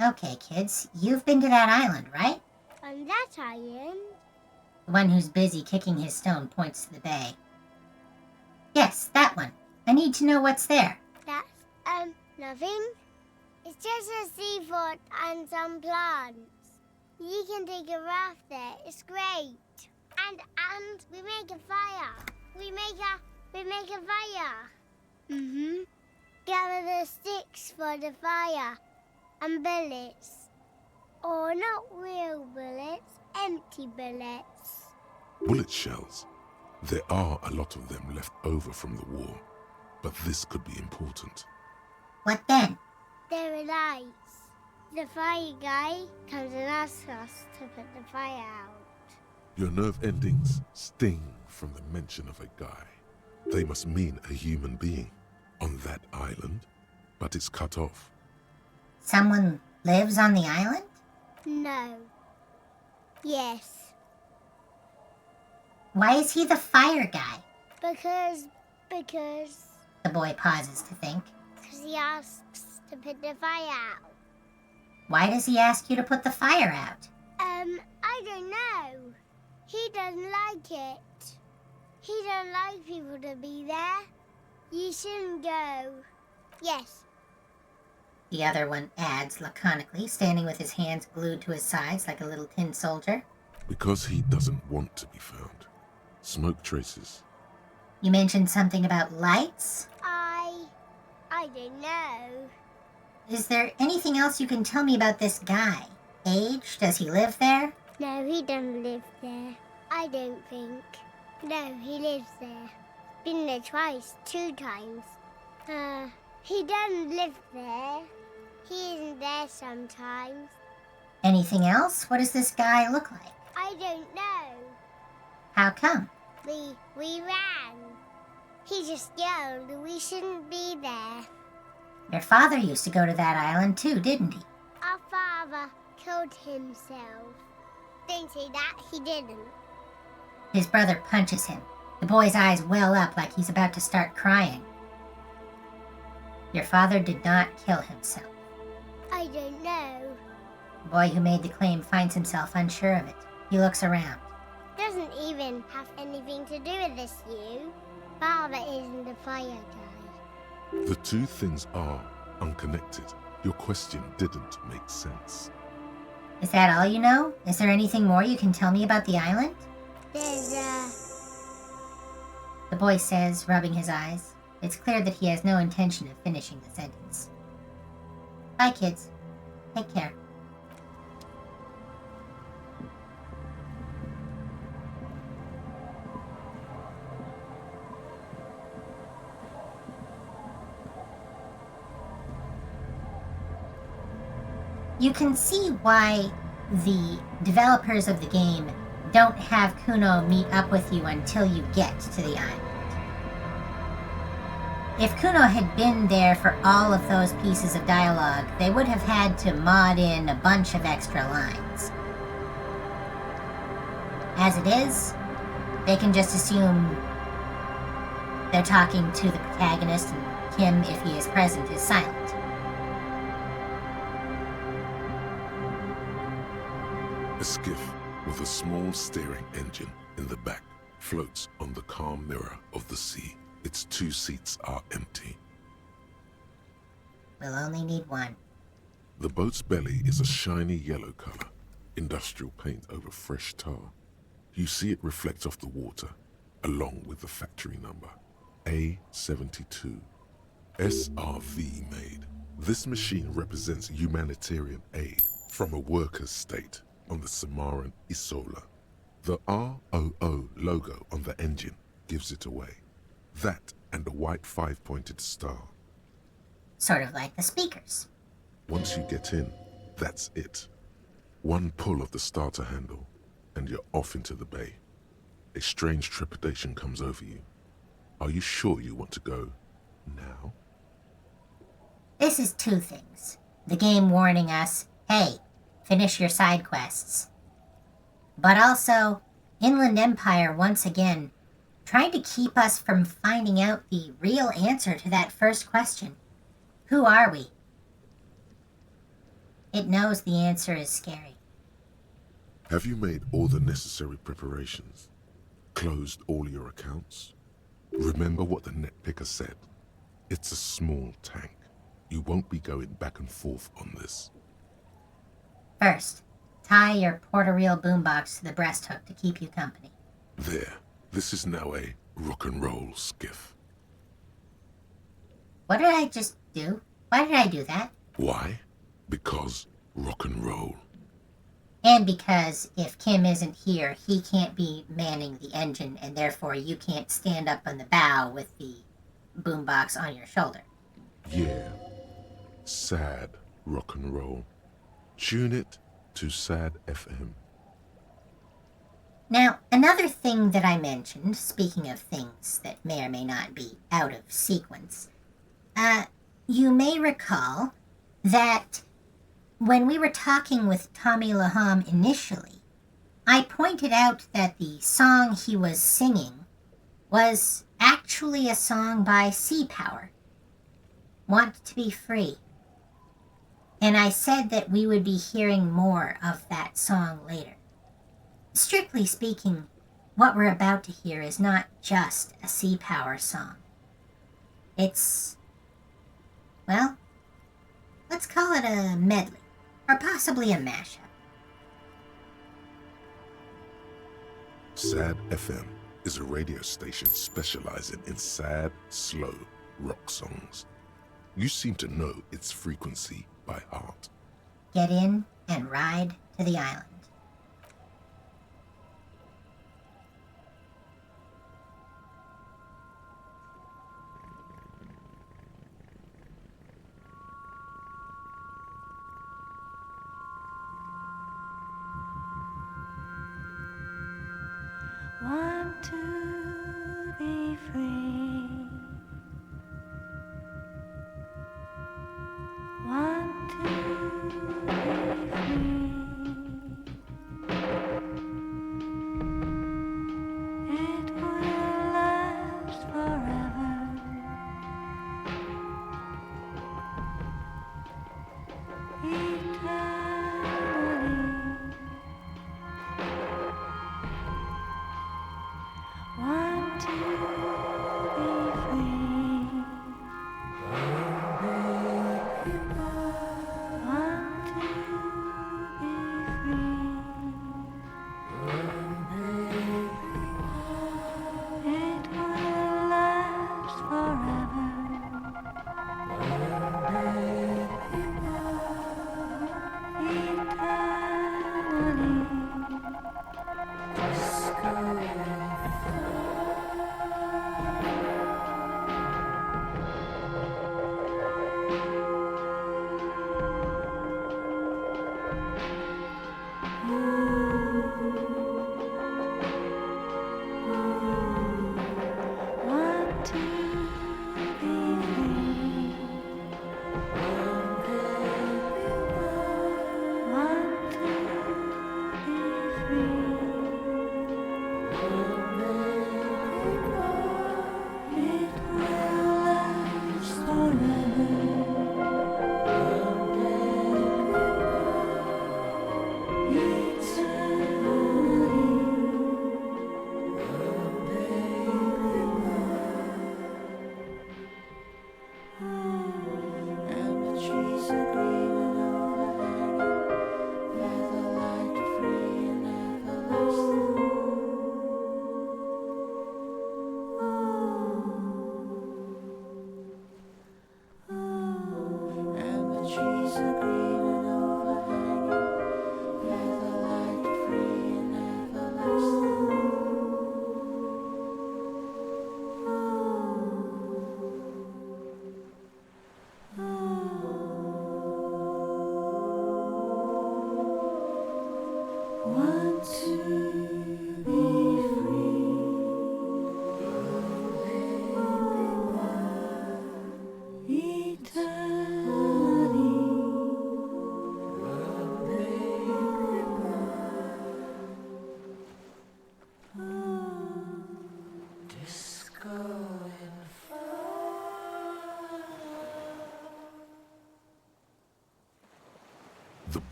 Okay, kids, you've been to that island, right? On that island? The one who's busy kicking his stone points to the bay. Yes, that one. I need to know what's there. That's, nothing. It's just a seafort and some plants. You can take a raft there. It's great. And we make a fire. We make a fire. Mm-hmm. Gather the sticks for the fire. And bullets. Or not real bullets, empty bullets. Bullet shells. There are a lot of them left over from the war, but this could be important. What then? There are lights. The fire guy comes and asks us to put the fire out. Your nerve endings sting from the mention of a guy. They must mean a human being on that island, but it's cut off. Someone lives on the island? No. Yes. Why is he the fire guy? Because The boy pauses to think. he asks to put the fire out. Why does he ask you to put the fire out? I don't know. He doesn't like it. He doesn't like people to be there. You shouldn't go. Yes. The other one adds laconically, standing with his hands glued to his sides like a little tin soldier. Because he doesn't want to be found. Smoke traces. You mentioned something about lights? I don't know. Is there anything else you can tell me about this guy? Age? Does he live there? No, he doesn't live there. I don't think. No, he lives there. Been there twice, 2 times. He doesn't live there. He isn't there sometimes. Anything else? What does this guy look like? I don't know. How come? We ran. He just yelled we shouldn't be there. Your father used to go to that island too, didn't he? Our father killed himself. Don't say that, he didn't. His brother punches him. The boy's eyes well up like he's about to start crying. Your father did not kill himself. I don't know. The boy who made the claim finds himself unsure of it. He looks around. Doesn't even have anything to do with this, you. Father isn't the fire guy. The two things are unconnected. Your question didn't make sense. Is that all you know? Is there anything more you can tell me about the island? There's The boy says, rubbing his eyes. It's clear that he has no intention of finishing the sentence. Bye, kids. Take care. You can see why the developers of the game don't have Kuno meet up with you until you get to the island. If Kuno had been there for all of those pieces of dialogue, they would have had to mod in a bunch of extra lines. As it is, they can just assume they're talking to the protagonist, and Kim, if he is present, is silent. A skiff with a small steering engine in the back floats on the calm mirror of the sea. Its 2 seats are empty. We'll only need one. The boat's belly is a shiny yellow color, industrial paint over fresh tar. You see it reflect off the water, along with the factory number, A72. SRV made. This machine represents humanitarian aid from a workers' state on the Samaran Isola. The ROO logo on the engine gives it away. That and a white 5-pointed star. Sort of like the speakers. Once you get in, that's it. One pull of the starter handle, and you're off into the bay. A strange trepidation comes over you. Are you sure you want to go now? This is 2 things. The game warning us, hey, finish your side quests. But also, Inland Empire once again, trying to keep us from finding out the real answer to that first question. Who are we? It knows the answer is scary. Have you made all the necessary preparations? Closed all your accounts? Remember what the netpicker said. It's a small tank. You won't be going back and forth on this. First, tie your portal-reel boombox to the breast hook to keep you company. There. This is now a rock and roll skiff. What did I just do? Why did I do that? Why? Because rock and roll. And because if Kim isn't here, he can't be manning the engine, and therefore you can't stand up on the bow with the boombox on your shoulder. Yeah. Sad rock and roll. Tune it to Sad FM. Now, another thing that I mentioned, speaking of things that may or may not be out of sequence, you may recall that when we were talking with Tommy Laham initially, I pointed out that the song he was singing was actually a song by Sea Power, Want to Be Free. And I said that we would be hearing more of that song later. Strictly speaking, what we're about to hear is not just a Sea Power song. It's, well, let's call it a medley, or possibly a mashup. Sad FM is a radio station specializing in sad, slow rock songs. You seem to know its frequency by heart. Get in and ride to the island. Want to be free. Want to be free. It will last forever. Eternally. Want to be free. Want to be free. It will last forever. Eternally.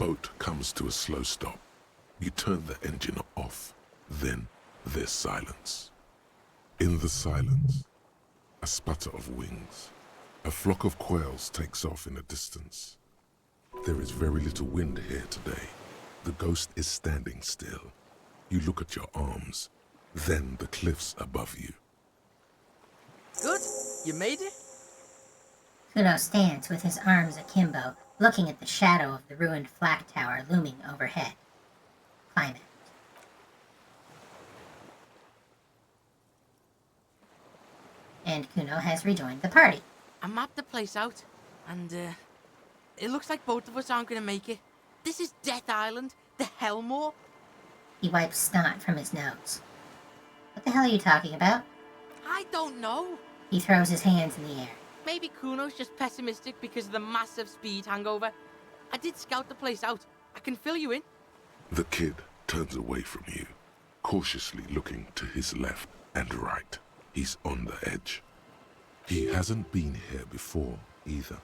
boat comes to a slow stop. You turn the engine off. Then there's silence. In the silence, a sputter of wings. A flock of quails takes off in the distance. There is very little wind here today. The ghost is standing still. You look at your arms, then the cliffs above you. Good? You made it? Kuno stands with his arms akimbo, looking at the shadow of the ruined flak tower looming overhead. Climax. And Kuno has rejoined the party. I mapped the place out, and it looks like both of us aren't gonna make it. This is Death Island, the Hellmore. He wipes snot from his nose. What the hell are you talking about? I don't know. He throws his hands in the air. Maybe Kuno's just pessimistic because of the massive speed hangover. I did scout the place out. I can fill you in. The kid turns away from you, cautiously looking to his left and right. He's on the edge. He hasn't been here before, either.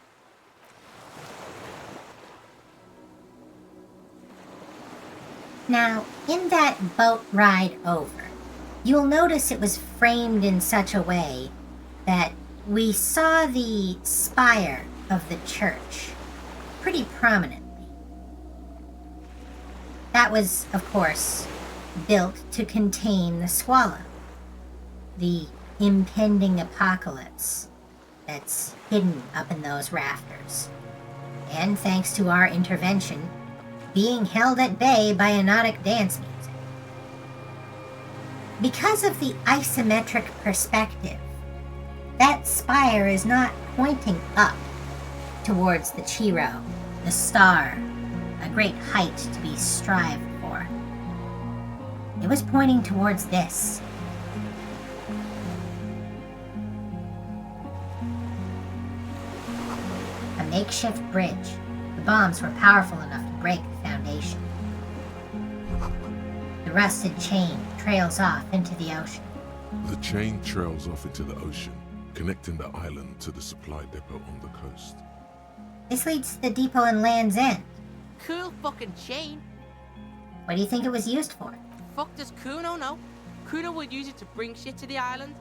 Now, in that boat ride over, you'll notice it was framed in such a way that we saw the spire of the church pretty prominently. That was, of course, built to contain the Swallow, the impending apocalypse that's hidden up in those rafters. And thanks to our intervention, being held at bay by Anodic dance music. Because of the isometric perspective, that spire is not pointing up towards the Chiro, the star, a great height to be strived for. It was pointing towards this. A makeshift bridge. The bombs were powerful enough to break the foundation. The rusted chain trails off into the ocean. The chain trails off into the ocean, connecting the island to the supply depot on the coast. This leads to the depot in Land's End. Cool fucking chain. What do you think it was used for? Fuck does Kuno know? Kuno would use it to bring shit to the island.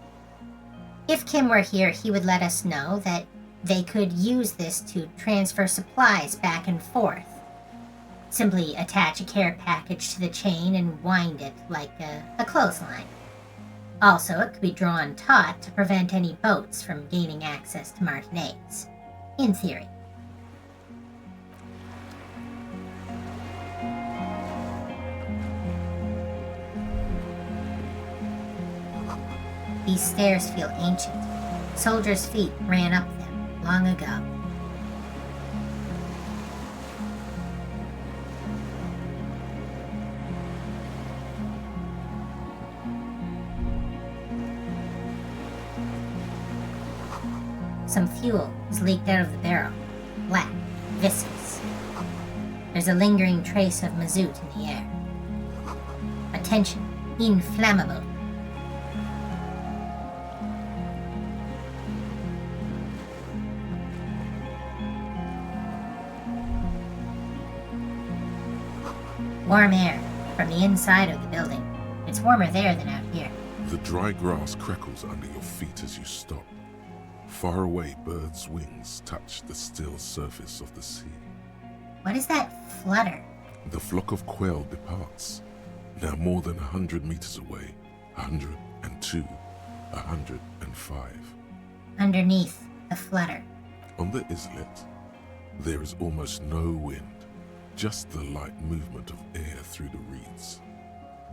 If Kim were here, he would let us know that they could use this to transfer supplies back and forth. Simply attach a care package to the chain and wind it like a clothesline. Also, it could be drawn taut to prevent any boats from gaining access to Martinez. In theory. These stairs feel ancient. Soldiers' feet ran up them long ago. Some fuel is leaked out of the barrel. Black, viscous. There's a lingering trace of mazout in the air. Attention, inflammable. Warm air from the inside of the building. It's warmer there than out here. The dry grass crackles under your feet as you stop. Far away, birds' wings touch the still surface of the sea. What is that flutter? The flock of quail departs, now more than 100 meters away. 102, 105. Underneath the flutter. On the islet, there is almost no wind, just the light movement of air through the reeds.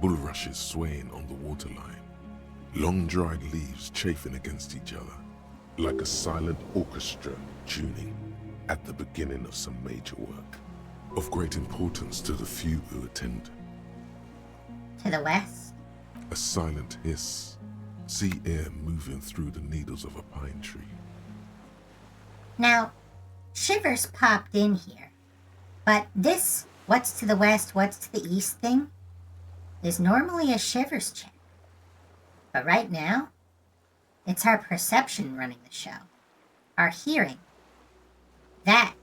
Bulrushes swaying on the waterline. Long dried leaves chafing against each other, like a silent orchestra tuning at the beginning of some major work, of great importance to the few who attend. To the west? A silent hiss, sea air moving through the needles of a pine tree. Now, Shivers popped in here, but this what's to the west, what's to the east thing is normally a Shivers check. But right now, it's our perception running the show. Our hearing. That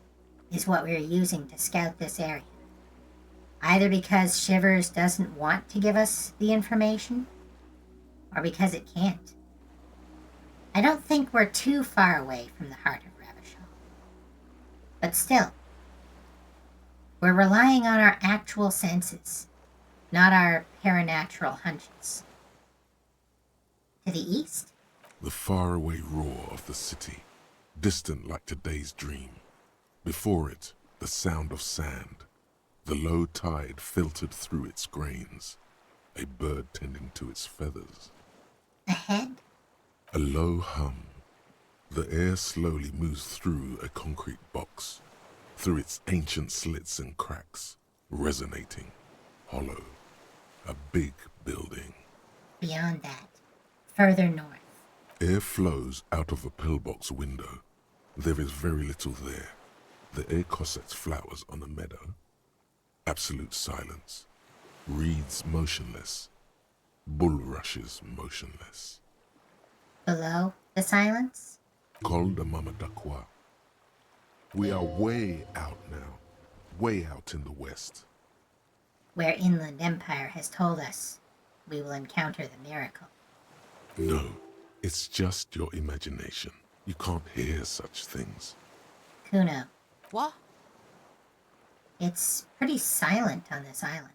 is what we're using to scout this area. Either because Shivers doesn't want to give us the information, or because it can't. I don't think we're too far away from the heart of Ravishal. But still, we're relying on our actual senses, not our paranatural hunches. To the east? The faraway roar of the city, distant like today's dream. Before it, the sound of sand. The low tide filtered through its grains, a bird tending to its feathers. Ahead? A low hum. The air slowly moves through a concrete box, through its ancient slits and cracks, resonating, hollow. A big building. Beyond that, further north. Air flows out of a pillbox window. There is very little there. The air cossets flowers on a meadow. Absolute silence. Reeds motionless. Bulrushes motionless. Below the silence? Col de Mamadakwa. We are way out now. Way out in the west. Where Inland Empire has told us we will encounter the miracle. No, it's just your imagination. You can't hear such things. Kuno, What? it's pretty silent on this island.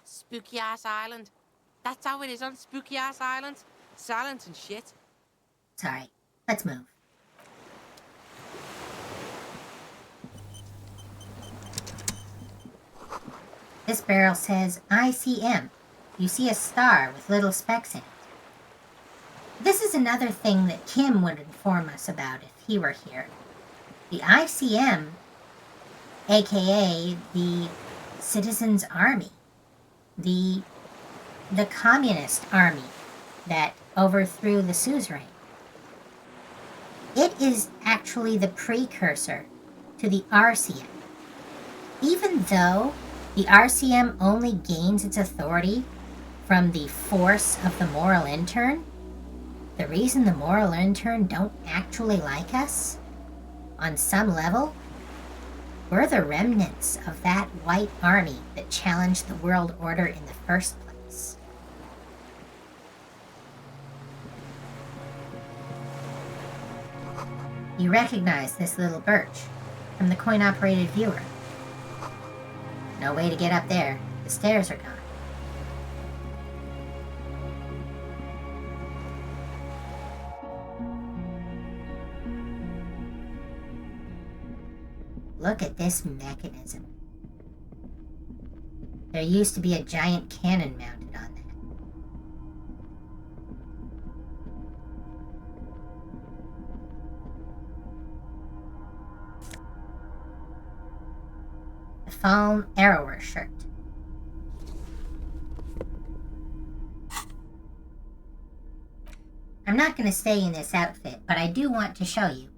Spooky ass island. That's how it is on spooky ass island. Silence and shit. Sorry, let's move. This barrel says ICM. You see a star with little specks in it. This is another thing that Kim would inform us about if he were here. The ICM, aka the Citizens Army, the communist army that overthrew the suzerain. It is actually the precursor to the RCM. Even though the RCM only gains its authority from the force of the moral intern, the reason the moral intern don't actually like us, on some level, we're the remnants of that white army that challenged the world order in the first place. You recognize this little birch from the coin-operated viewer. No way to get up there. The stairs are gone. Look at this mechanism. There used to be a giant cannon mounted on that. The fallen arrower shirt. I'm not going to stay in this outfit, but I do want to show you.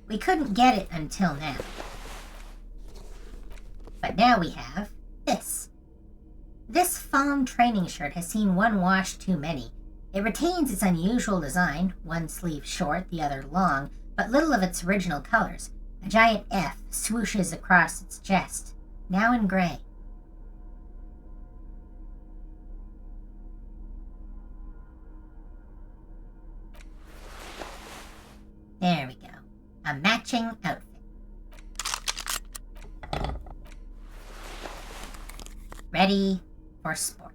We couldn't get it until now. But now we have this. This foam training shirt has seen one wash too many. It retains its unusual design, one sleeve short, the other long, but little of its original colors. A giant F swooshes across its chest, now in gray. There we go. A matching outfit. Ready for sport.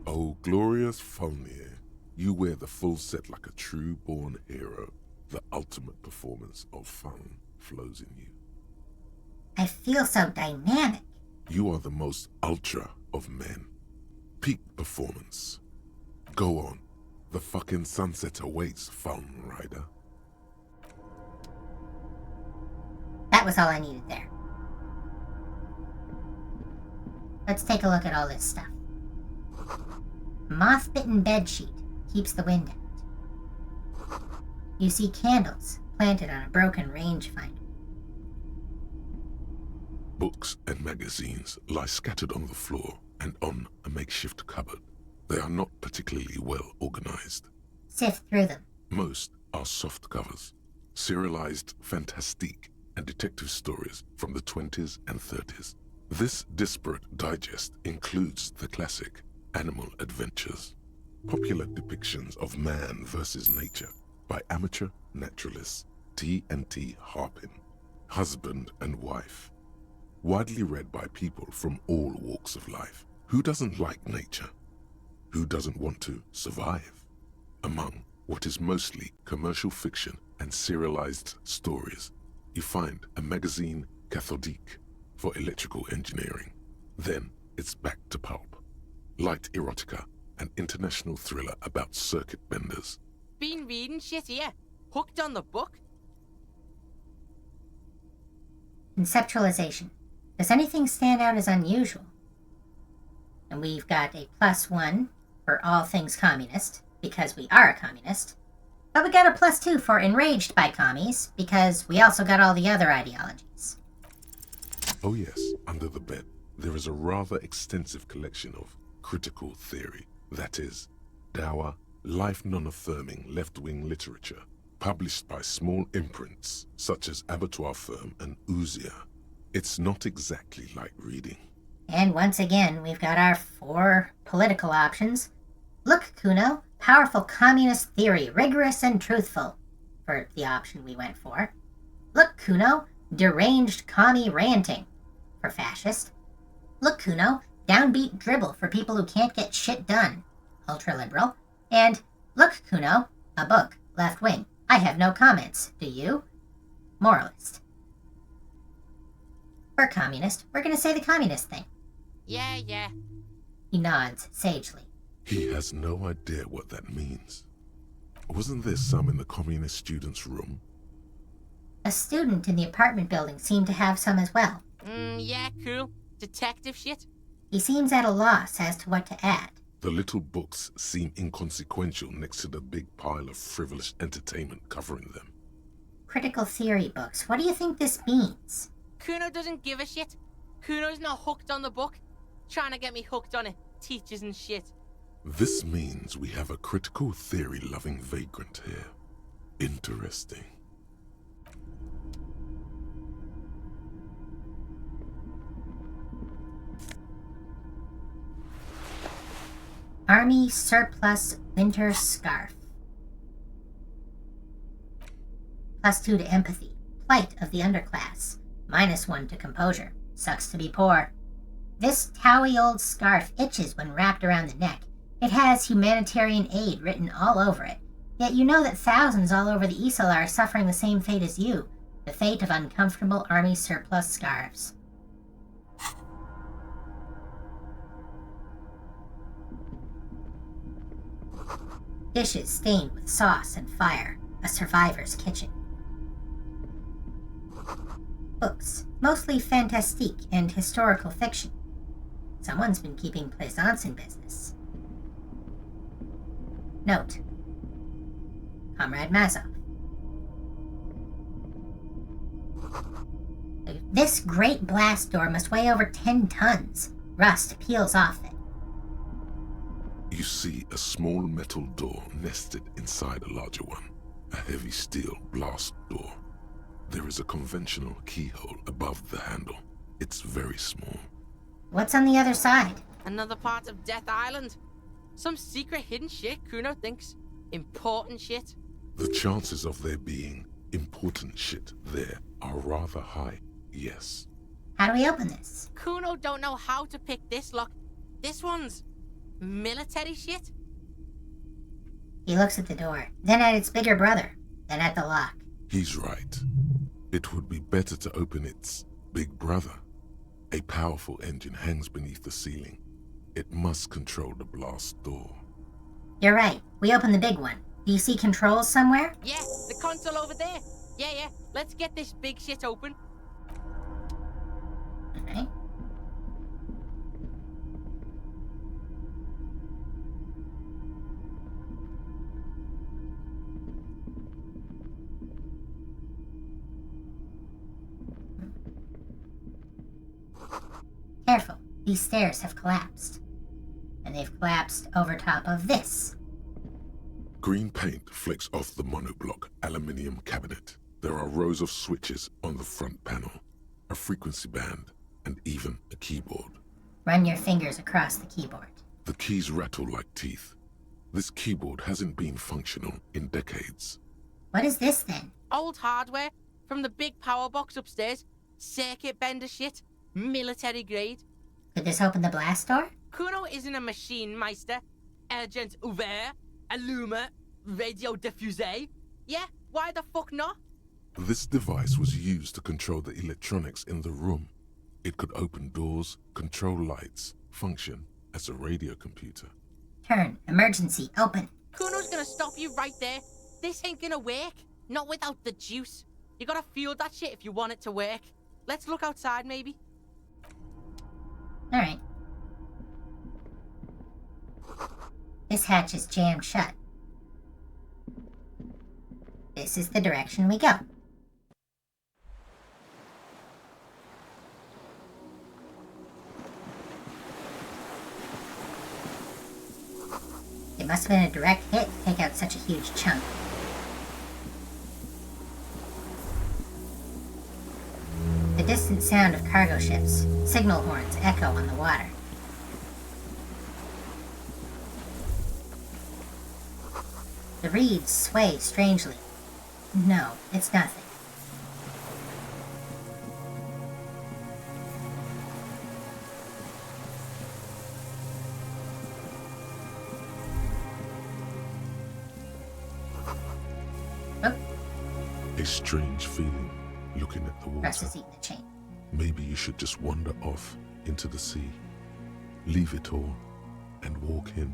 Oh, glorious Folnir, you wear the full set like a true-born hero. The ultimate performance of fun flows in you. I feel so dynamic. You are the most ultra of men. Peak performance. Go on. The fucking sunset awaits, Fun Rider. That was all I needed there. Let's take a look at all this stuff. Moth-bitten bedsheet keeps the wind out. You see candles planted on a broken rangefinder. Books and magazines lie scattered on the floor and on a makeshift cupboard. They are not particularly well organized. Sift through them. Most are soft covers, serialized fantastique and detective stories from the 20s and 30s. This disparate digest includes the classic Animal Adventures, popular depictions of man versus nature by amateur naturalists T&T Harpin, husband and wife, widely read by people from all walks of life. Who doesn't like nature? Who doesn't want to survive? Among what is mostly commercial fiction and serialized stories, you find a magazine cathodique for electrical engineering. Then it's back to pulp, light erotica, an international thriller about circuit benders. Been reading shit here. Hooked on the book. Conceptualization. Does anything stand out as unusual? And we've got a +1 for all things communist, because we are a communist. But we got a +2 for enraged by commies, because we also got all the other ideologies. Oh yes, under the bed, there is a rather extensive collection of critical theory, that is, dour, life non-affirming left-wing literature, published by small imprints such as Abattoir Firm and Ouzia. It's not exactly light reading. And once again, we've got our 4 political options. Look, Kuno, powerful communist theory, rigorous and truthful, for the option we went for. Look, Kuno, deranged commie ranting, for fascist. Look, Kuno, downbeat dribble for people who can't get shit done, ultra-liberal. And look, Kuno, a book, left-wing. I have no comments, do you? Moralist. For communist, we're gonna say the communist thing. Yeah. He nods sagely. He has no idea what that means. Wasn't there some in the communist student's room? A student in the apartment building seemed to have some as well. Yeah, cool. Detective shit. He seems at a loss as to what to add. The little books seem inconsequential next to the big pile of frivolous entertainment covering them. Critical theory books. What do you think this means? Kuno doesn't give a shit. Kuno's not hooked on the book. Trying to get me hooked on it. Teachers and shit. This means we have a critical theory-loving vagrant here. Interesting. Army surplus winter scarf. +2 to empathy. Plight of the underclass. -1 to composure. Sucks to be poor. This towy old scarf itches when wrapped around the neck. It has humanitarian aid written all over it. Yet you know that thousands all over the Isla are suffering the same fate as you. The fate of uncomfortable army surplus scarves. Dishes stained with sauce and fire. A survivor's kitchen. Books, mostly fantastique and historical fiction. Someone's been keeping Plaisance in business. Note: Comrade Mazov. This great blast door must weigh over 10 tons. Rust peels off it. You see a small metal door nested inside a larger one. A heavy steel blast door. There is a conventional keyhole above the handle. It's very small. What's on the other side? Another part of Death Island. Some secret hidden shit Kuno thinks. Important shit. The chances of there being important shit there are rather high, yes. How do we open this? Kuno don't know how to pick this lock. This one's military shit. He looks at the door, then at its bigger brother, then at the lock. He's right. It would be better to open its big brother. A powerful engine hangs beneath the ceiling. It must control the blast door. You're right. We open the big one. Do you see controls somewhere? Yeah, the console over there. Yeah. Let's get this big shit open. Alright. Careful, these stairs have collapsed. And they've collapsed over top of this. Green paint flicks off the monoblock aluminium cabinet. There are rows of switches on the front panel, a frequency band, and even a keyboard. Run your fingers across the keyboard. The keys rattle like teeth. This keyboard hasn't been functional in decades. What is this then? Old hardware from the big power box upstairs. Circuit bender shit. Military grade. Could this open the blast door? Kuno isn't a machine, Meister. Urgent ouvert, alluma, radio diffusé. Yeah, why the fuck not? This device was used to control the electronics in the room. It could open doors, control lights, function as a radio computer. Turn. Emergency. Open. Kuno's gonna stop you right there. This ain't gonna work. Not without the juice. You gotta fuel that shit if you want it to work. Let's look outside, maybe. Alright. This hatch is jammed shut. This is the direction we go. It must have been a direct hit to take out such a huge chunk. The distant sound of cargo ships, signal horns echo on the water. The reeds sway strangely. No, it's nothing. Oh, A strange feeling looking at the Russ water. has eaten the chain. Maybe you should just wander off into the sea. Leave it all and walk in.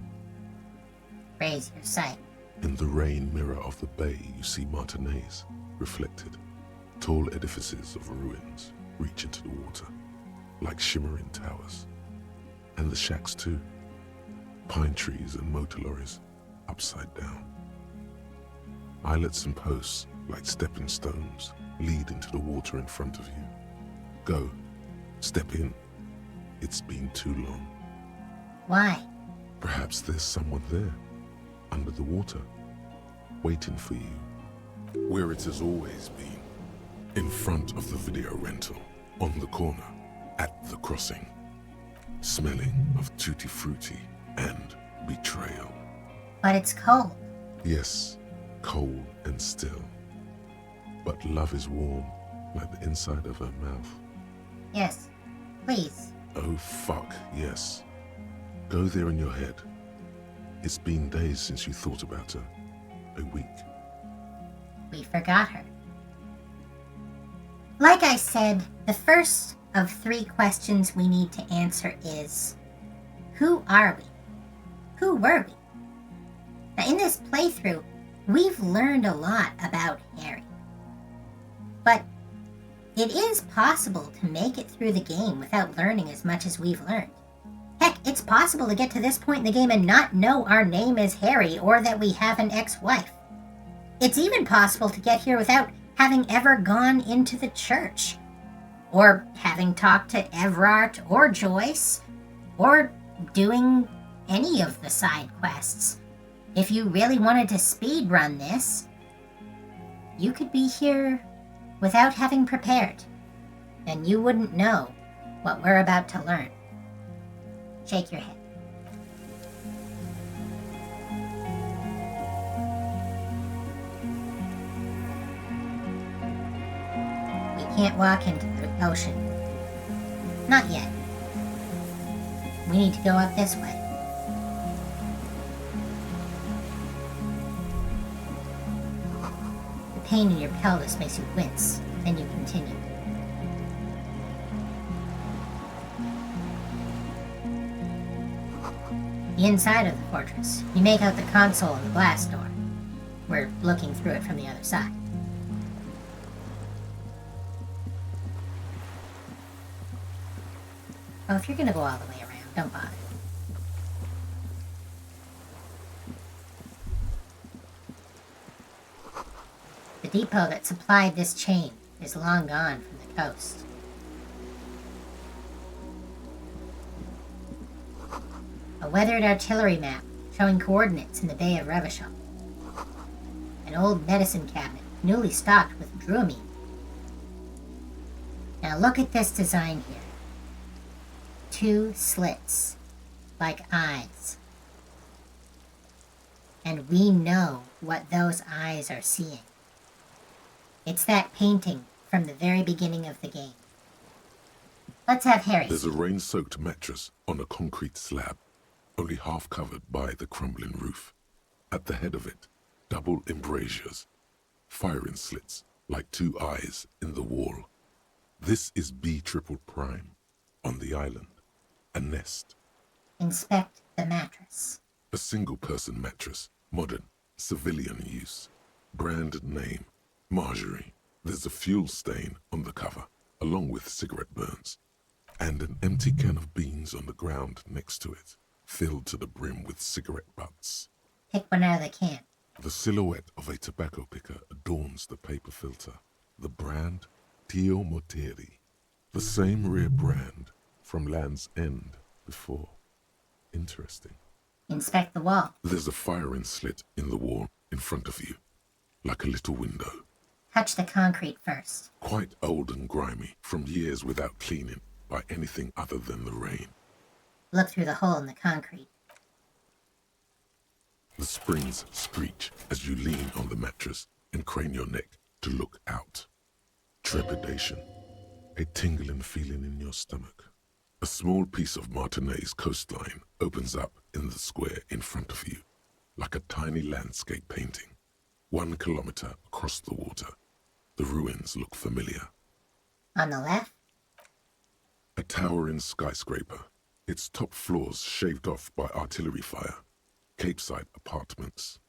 Raise your sight. In the rain mirror of the bay, you see Martinez reflected. Tall edifices of ruins reach into the water, like shimmering towers. And the shacks too. Pine trees and motor lorries, upside down. Islets and posts, like stepping stones, lead into the water in front of you. Go. Step in. It's been too long. Why? Perhaps there's someone there, under the water, waiting for you. Where it has always been. In front of the video rental, on the corner, at the crossing. Smelling of tutti frutti and betrayal. But it's cold. Yes, cold and still. But love is warm, like the inside of her mouth. Yes, please. Oh fuck, yes. Go there in your head. It's been days since you thought about her. A week. We forgot her. Like I said, the first of 3 questions we need to answer is, who are we? Who were we? Now, in this playthrough, we've learned a lot about Harry. But it is possible to make it through the game without learning as much as we've learned. Heck, it's possible to get to this point in the game and not know our name is Harry or that we have an ex-wife. It's even possible to get here without having ever gone into the church, or having talked to Everard or Joyce, or doing any of the side quests. If you really wanted to speedrun this, you could be here without having prepared, and you wouldn't know what we're about to learn. Shake your head. We can't walk into the ocean. Not yet. We need to go up this way. The pain in your pelvis makes you wince, then you continue. The inside of the fortress. You make out the console and the blast door. We're looking through it from the other side. Oh, if you're gonna go all the way around, don't bother. The depot that supplied this chain is long gone from the coast. A weathered artillery map showing coordinates in the Bay of Revachol. An old medicine cabinet newly stocked with drumine. Now look at this design here. 2 slits, like eyes. And we know what those eyes are seeing. It's that painting from the very beginning of the game. Let's have Harry. There's a rain-soaked mattress on a concrete slab, only half covered by the crumbling roof. At the head of it, double embrasures, firing slits like 2 eyes in the wall. This is B triple prime on the island, a nest. Inspect the mattress. A single-person mattress, modern, civilian use. Brand name, Marjorie. There's a fuel stain on the cover, along with cigarette burns, and an empty can of beans on the ground next to it, filled to the brim with cigarette butts. Pick one out of the can. The silhouette of a tobacco picker adorns the paper filter. The brand, Tio Moteri. The same rare brand from Land's End before. Interesting. Inspect the wall. There's a firing slit in the wall in front of you, like a little window. Touch the concrete first. Quite old and grimy, from years without cleaning by anything other than the rain. Look through the hole in the concrete. The springs screech as you lean on the mattress and crane your neck to look out. Trepidation, a tingling feeling in your stomach. A small piece of Martinez coastline opens up in the square in front of you, like a tiny landscape painting. 1 kilometer across the water. The ruins look familiar. On the left? A towering skyscraper, its top floors shaved off by artillery fire. Capeside apartments.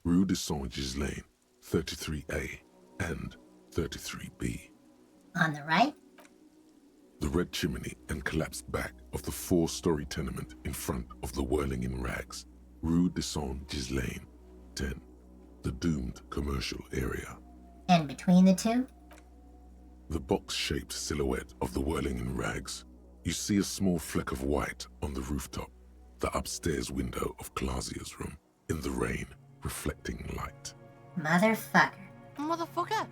Rue de Saint-Ghislain, 33A and 33B. On the right? The red chimney and collapsed back of the 4-story tenement in front of the whirling in rags. Rue de Saint-Ghislain, 10. The doomed commercial area. And between the two? The box-shaped silhouette of the whirling in rags. You see a small fleck of white on the rooftop. The upstairs window of Clausia's room, in the rain, reflecting light. Motherfucker. Motherfucker!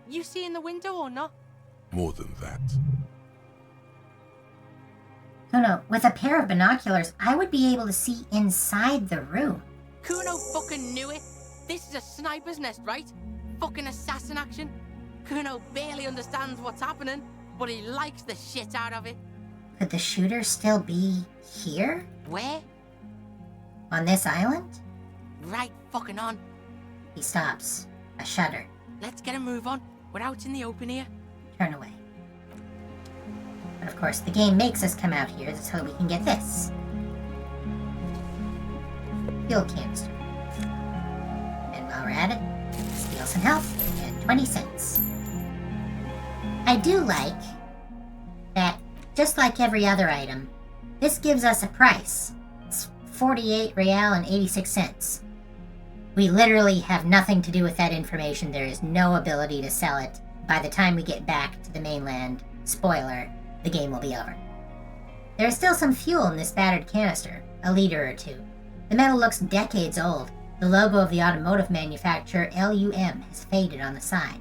You see in the window or not? More than that. Kuno, with a pair of binoculars, I would be able to see inside the room. Kuno fucking knew it. This is a sniper's nest, right? Fucking assassin action. Kuno barely understands what's happening, but he likes the shit out of it. Could the shooter still be here? Where? On this island? Right fucking on. He stops. A shudder. Let's get a move on. We're out in the open here. Turn away. But of course, the game makes us come out here so we can get this. Fuel canister. And while we're at it, steal some health and 20 cents. I do like that, just like every other item, this gives us a price. It's 48 real and 86 cents. We literally have nothing to do with that information. There is no ability to sell it. By the time we get back to the mainland, spoiler, the game will be over. There is still some fuel in this battered canister, a liter or 2. The metal looks decades old. The logo of the automotive manufacturer LUM has faded on the side.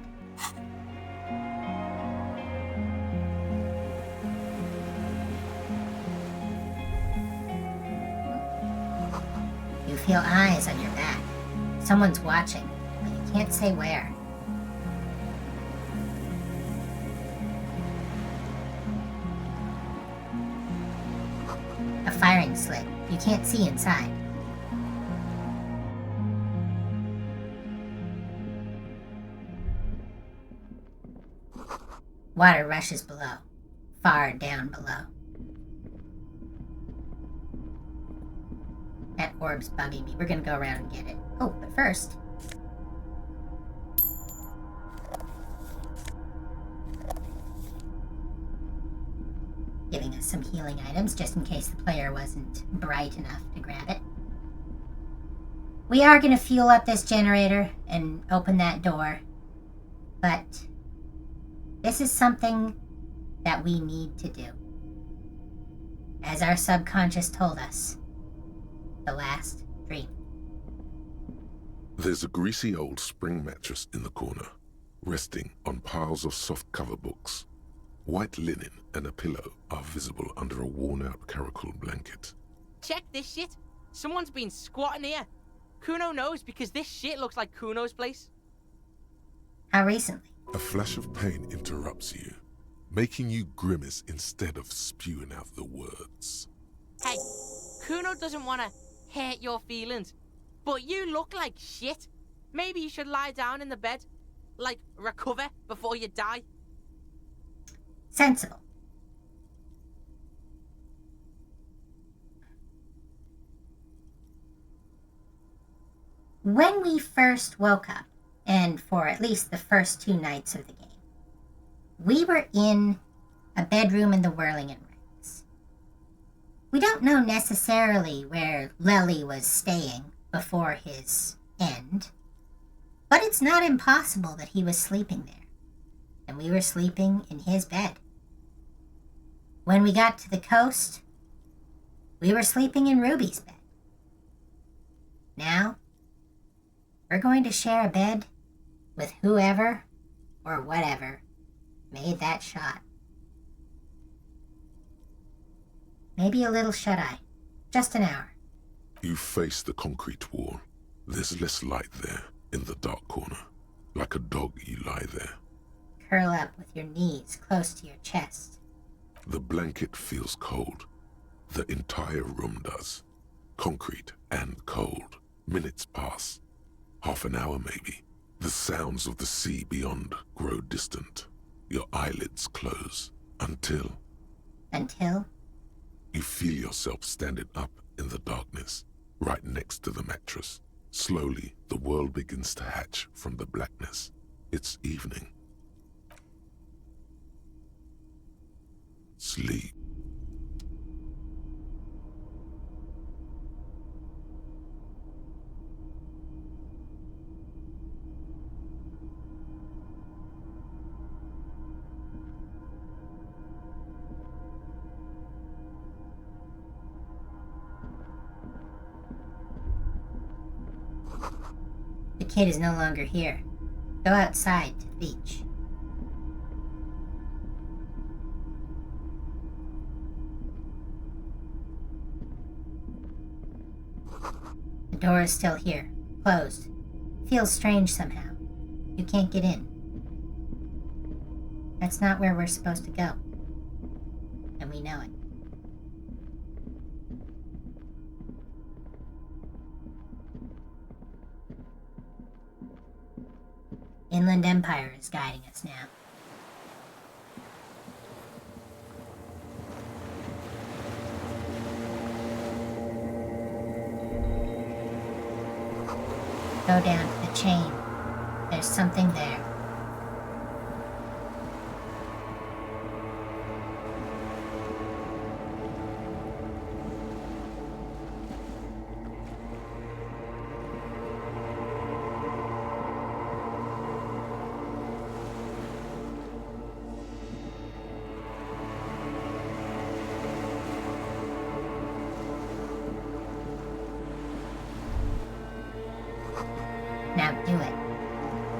You feel eyes on your back. Someone's watching, but you can't say where. A firing slit. You can't see inside. Water rushes below, far down below. That orb's bugging me. We're gonna go around and get it. Oh, but first... giving us some healing items, just in case the player wasn't bright enough to grab it. We are gonna fuel up this generator and open that door, but this is something that we need to do. As our subconscious told us, the last dream. There's a greasy old spring mattress in the corner, resting on piles of soft cover books. White linen and a pillow are visible under a worn-out caracal blanket. Check this shit. Someone's been squatting here. Kuno knows because this shit looks like Kuno's place. How recently? A flash of pain interrupts you, making you grimace instead of spewing out the words. Hey, Kuno doesn't want to hurt your feelings, but you look like shit. Maybe you should lie down in the bed. Like, recover before you die. Sensible. When we first woke up, and for at least the first 2 nights of the game, we were in a bedroom in the Whirlington Ranks. We don't know necessarily where Lely was staying before his end, but it's not impossible that he was sleeping there, and we were sleeping in his bed. When we got to the coast, we were sleeping in Ruby's bed. Now, we're going to share a bed with whoever or whatever made that shot. Maybe a little shut-eye. Just an hour. You face the concrete wall. There's less light there, in the dark corner. Like a dog, you lie there. Curl up with your knees close to your chest. The blanket feels cold. The entire room does. Concrete and cold. Minutes pass. Half an hour maybe. The sounds of the sea beyond grow distant. Your eyelids close. Until you feel yourself standing up in the darkness, right next to the mattress. Slowly, the world begins to hatch from the blackness. It's evening. Sleep. The kid is no longer here. Go outside to the beach. The door is still here, closed. Feels strange somehow. You can't get in. That's not where we're supposed to go. And we know it. Inland Empire is guiding us now. Go down to the chain. There's something there. Now do it.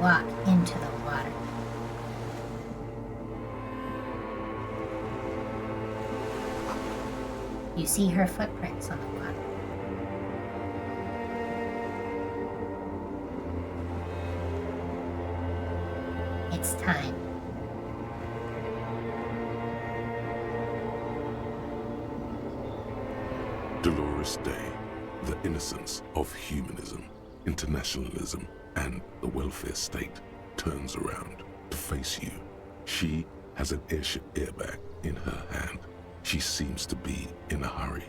Walk into the water. You see her footprints on the water. It's time. Dolores Day, the innocence of humanism, internationalism, and the welfare state turns around to face you. She has an airship airbag in her hand. She seems to be in a hurry.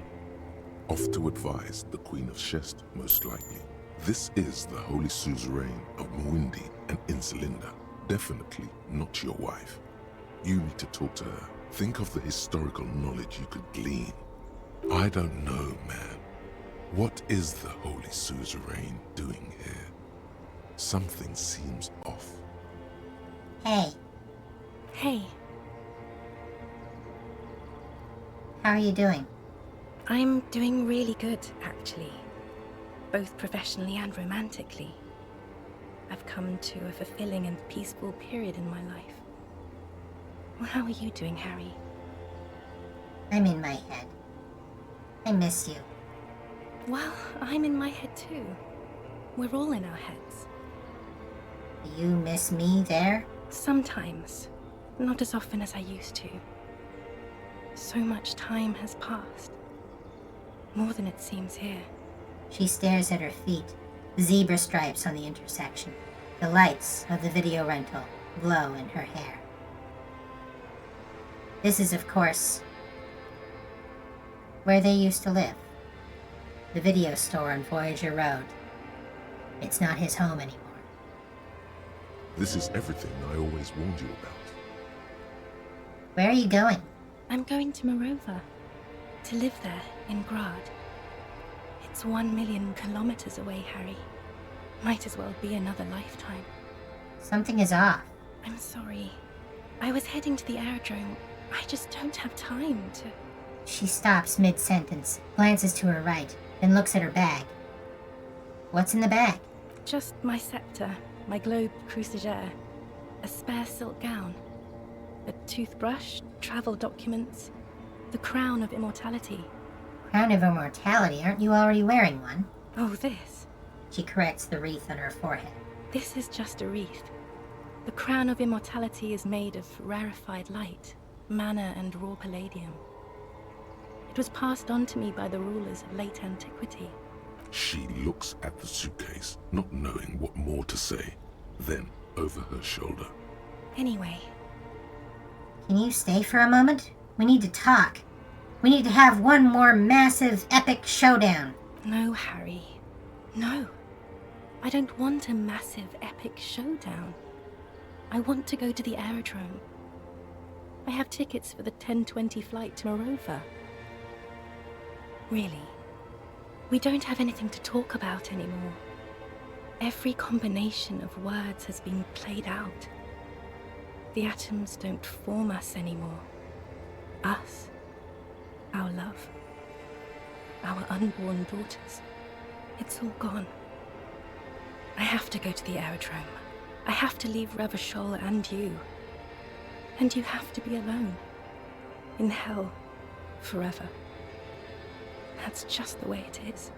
Off to advise the Queen of Shest, most likely. This is the Holy Suzerain of Mwindi and Insulinda. Definitely not your wife. You need to talk to her. Think of the historical knowledge you could glean. I don't know, man. What is the Holy Suzerain doing here? Something seems off. Hey, Hey, how are you doing? I'm doing really good, actually. Both professionally and romantically. I've come to a fulfilling and peaceful period in my life. Well, how are you doing, Harry? I'm in my head. I miss you. Well, I'm in my head too. We're all in our heads. Do you miss me there? Sometimes. Not as often as I used to. So much time has passed. More than it seems here. She stares at her feet. Zebra stripes on the intersection. The lights of the video rental glow in her hair. This is, of course, where they used to live. The video store on Voyager Road. It's not his home anymore. This is everything I always warned you about. Where are you going? I'm going to Morova. To live there, in Grad. It's 1 million kilometers away, Harry. Might as well be another lifetime. Something is off. I'm sorry. I was heading to the aerodrome. I just don't have time to... She stops mid-sentence, glances to her right, then looks at her bag. What's in the bag? Just my scepter, my globe cruciger, a spare silk gown, a toothbrush, travel documents, the crown of immortality. Crown of immortality? Aren't you already wearing one? Oh, this. She corrects the wreath on her forehead. This is just a wreath. The crown of immortality is made of rarefied light, mana and raw palladium. It was passed on to me by the rulers of late antiquity. She looks at the suitcase, not knowing what more to say. Then, over her shoulder. Anyway. Can you stay for a moment? We need to talk. We need to have one more massive, epic showdown. No, Harry. No. I don't want a massive, epic showdown. I want to go to the aerodrome. I have tickets for the 10:20 flight to Morova. Really. We don't have anything to talk about anymore. Every combination of words has been played out. The atoms don't form us anymore. Us. Our love. Our unborn daughters. It's all gone. I have to go to the aerodrome. I have to leave Revachol and you. And you have to be alone. In hell. Forever. That's just the way it is.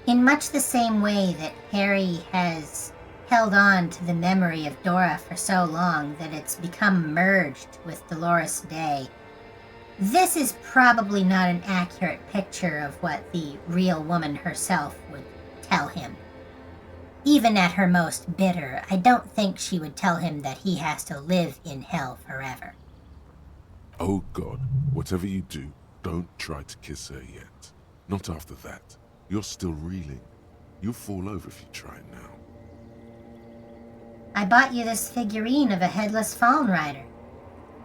In much the same way that Harry has held on to the memory of Dora for so long that it's become merged with Dolores Day, this is probably not an accurate picture of what the real woman herself would tell him. Even at her most bitter, I don't think she would tell him that he has to live in hell forever. Oh God, whatever you do, don't try to kiss her yet. Not after that. You're still reeling. You'll fall over if you try now. I bought you this figurine of a headless fallen rider.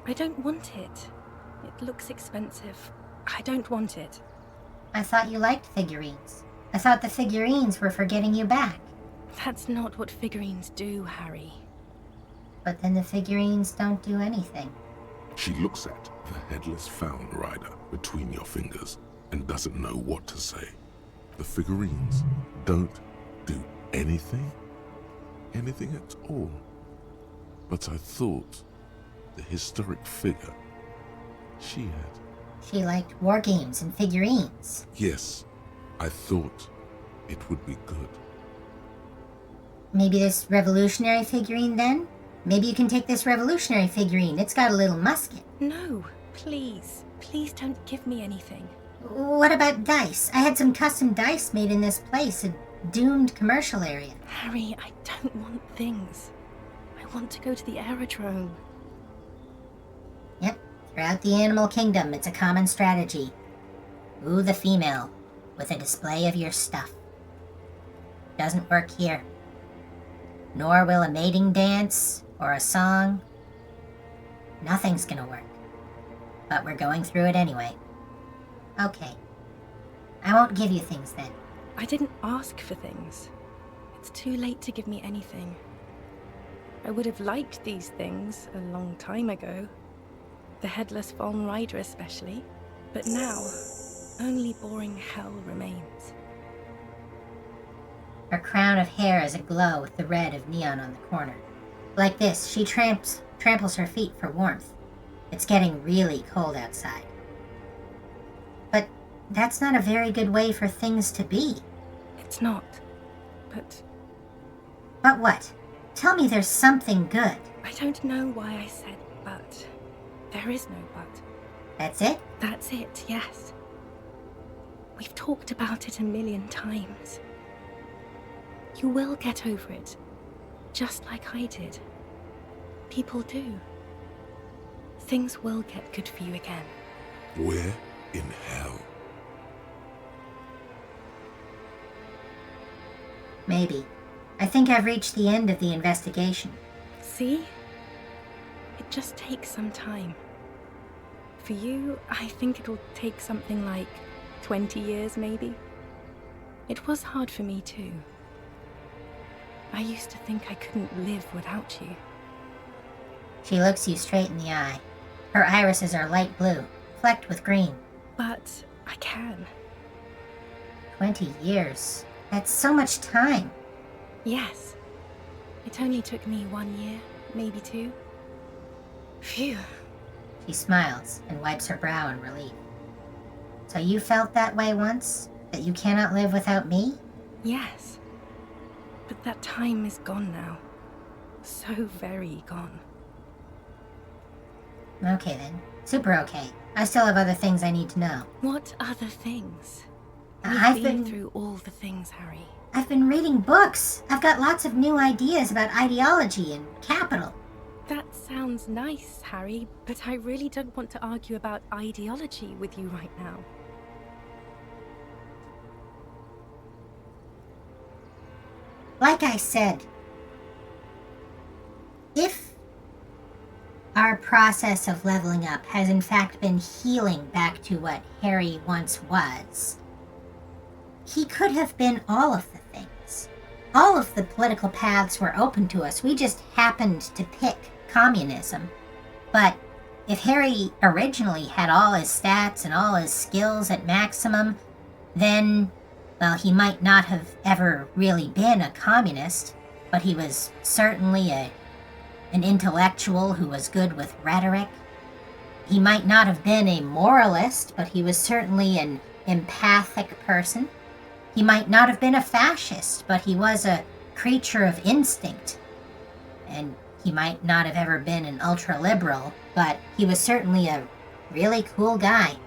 I don't want it. It looks expensive. I don't want it. I thought you liked figurines. I thought the figurines were for getting you back. That's not what figurines do, Harry. But then the figurines don't do anything. She looks at the headless found rider between your fingers and doesn't know what to say. The figurines don't do anything? Anything at all? But I thought the historic figure she had. She liked war games and figurines. Yes, I thought it would be good. Maybe this revolutionary figurine then? Maybe you can take this revolutionary figurine. It's got a little musket. No, please. Please don't give me anything. What about dice? I had some custom dice made in this place, a doomed commercial area. Harry, I don't want things. I want to go to the aerodrome. Yep, throughout the animal kingdom, it's a common strategy. Ooh, the female, with a display of your stuff. Doesn't work here. Nor will a mating dance or a song. Nothing's gonna work. But we're going through it anyway. Okay. I won't give you things then. I didn't ask for things. It's too late to give me anything. I would have liked these things a long time ago. The headless fallen rider especially. But now, only boring hell remains. Her crown of hair is aglow with the red of neon on the corner. Like this, she tramples her feet for warmth. It's getting really cold outside. But that's not a very good way for things to be. It's not. But But what? Tell me there's something good. I don't know why I said but. There is no but. That's it? That's it, yes. We've talked about it a million times. You will get over it, just like I did. People do. Things will get good for you again. Where in hell? Maybe. I think I've reached the end of the investigation. See? It just takes some time. For you, I think it'll take something like 20 years, maybe. It was hard for me, too. I used to think I couldn't live without you. She looks you straight in the eye. Her irises are light blue, flecked with green. But I can. 20 years. That's so much time. Yes. It only took me 1 year, maybe 2. Phew. She smiles and wipes her brow in relief. So you felt that way once? That you cannot live without me? Yes. But that time is gone now. So very gone. Okay then. Super okay. I still have other things I need to know. What other things? I've We've been through all the things, Harry. I've been reading books. I've got lots of new ideas about ideology and capital. That sounds nice, Harry, but I really don't want to argue about ideology with you right now. Like I said, if our process of leveling up has in fact been healing back to what Harry once was, he could have been all of the things. All of the political paths were open to us. We just happened to pick communism. But if Harry originally had all his stats and all his skills at maximum, then, well, he might not have ever really been a communist, but he was certainly an intellectual who was good with rhetoric. He might not have been a moralist, but he was certainly an empathic person. He might not have been a fascist, but he was a creature of instinct. And he might not have ever been an ultra-liberal, but he was certainly a really cool guy.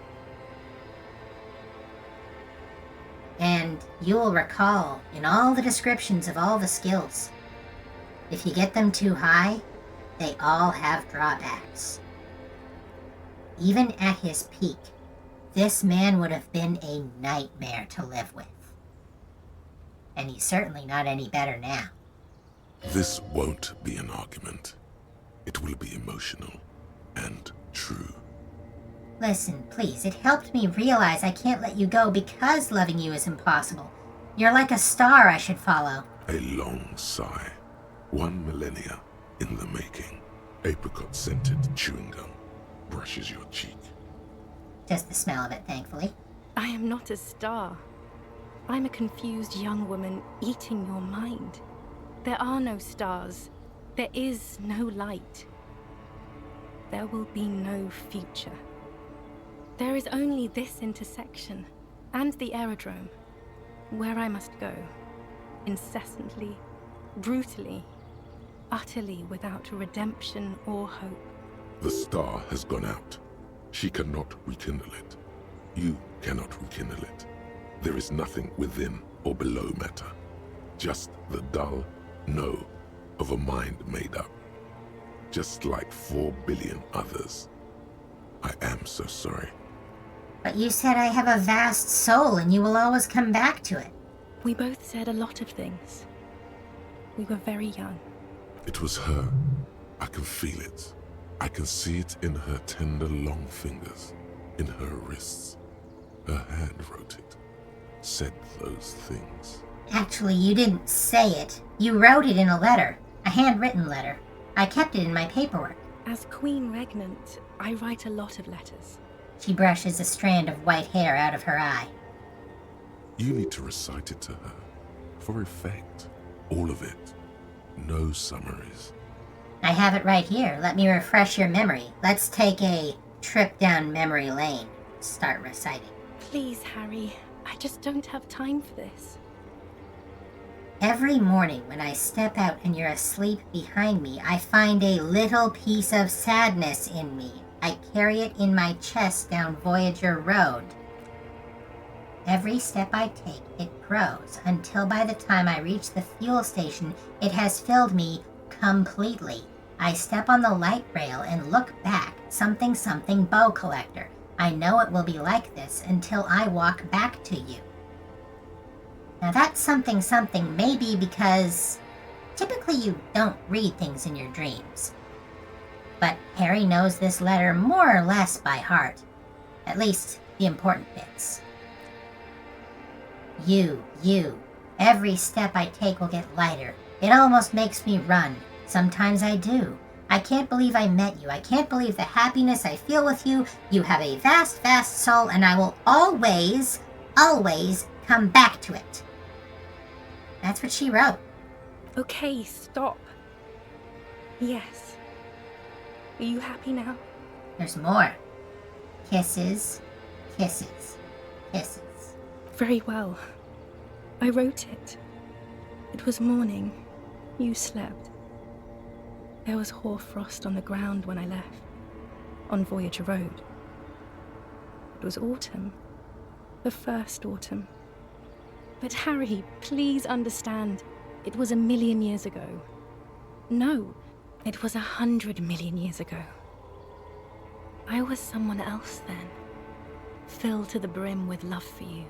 And you'll recall in all the descriptions of all the skills, if you get them too high, they all have drawbacks. Even at his peak, this man would have been a nightmare to live with. And he's certainly not any better now. This won't be an argument. It will be emotional and true. Listen, please, it helped me realize I can't let you go because loving you is impossible. You're like a star I should follow. A long sigh. 1 millennia in the making. Apricot-scented chewing gum brushes your cheek. Just the smell of it, thankfully. I am not a star. I'm a confused young woman eating your mind. There are no stars. There is no light. There will be no future. There is only this intersection, and the aerodrome, where I must go, incessantly, brutally, utterly without redemption or hope. The star has gone out. She cannot rekindle it. You cannot rekindle it. There is nothing within or below matter. Just the dull no of a mind made up. Just like 4 billion others. I am so sorry. But you said I have a vast soul and you will always come back to it. We both said a lot of things. We were very young. It was her. I can feel it. I can see it in her tender long fingers, in her wrists. Her hand wrote it, said those things. Actually, you didn't say it. You wrote it in a letter, a handwritten letter. I kept it in my paperwork. As Queen Regnant, I write a lot of letters. She brushes a strand of white hair out of her eye. You need to recite it to her. For effect. All of it. No summaries. I have it right here. Let me refresh your memory. Let's take a trip down memory lane. Start reciting. Please, Harry. I just don't have time for this. Every morning when I step out and you're asleep behind me, I find a little piece of sadness in me. I carry it in my chest down Voyager Road. Every step I take, it grows, until by the time I reach the fuel station, it has filled me completely. I step on the light rail and look back, something bow collector. I know it will be like this until I walk back to you. Now that something may be because typically you don't read things in your dreams. But Harry knows this letter more or less by heart. At least the important bits. You. Every step I take will get lighter. It almost makes me run. Sometimes I do. I can't believe I met you. I can't believe the happiness I feel with you. You have a vast, vast soul, and I will always come back to it. That's what she wrote. Okay, stop. Yes. Are you happy now? There's more. Kisses. Very well. I wrote it. It was morning. You slept. There was hoarfrost on the ground when I left, on Voyager Road. It was autumn. The first autumn. But Harry, please understand, it was 1,000,000 years ago. No, it was 100 million years ago. I was someone else then, filled to the brim with love for you,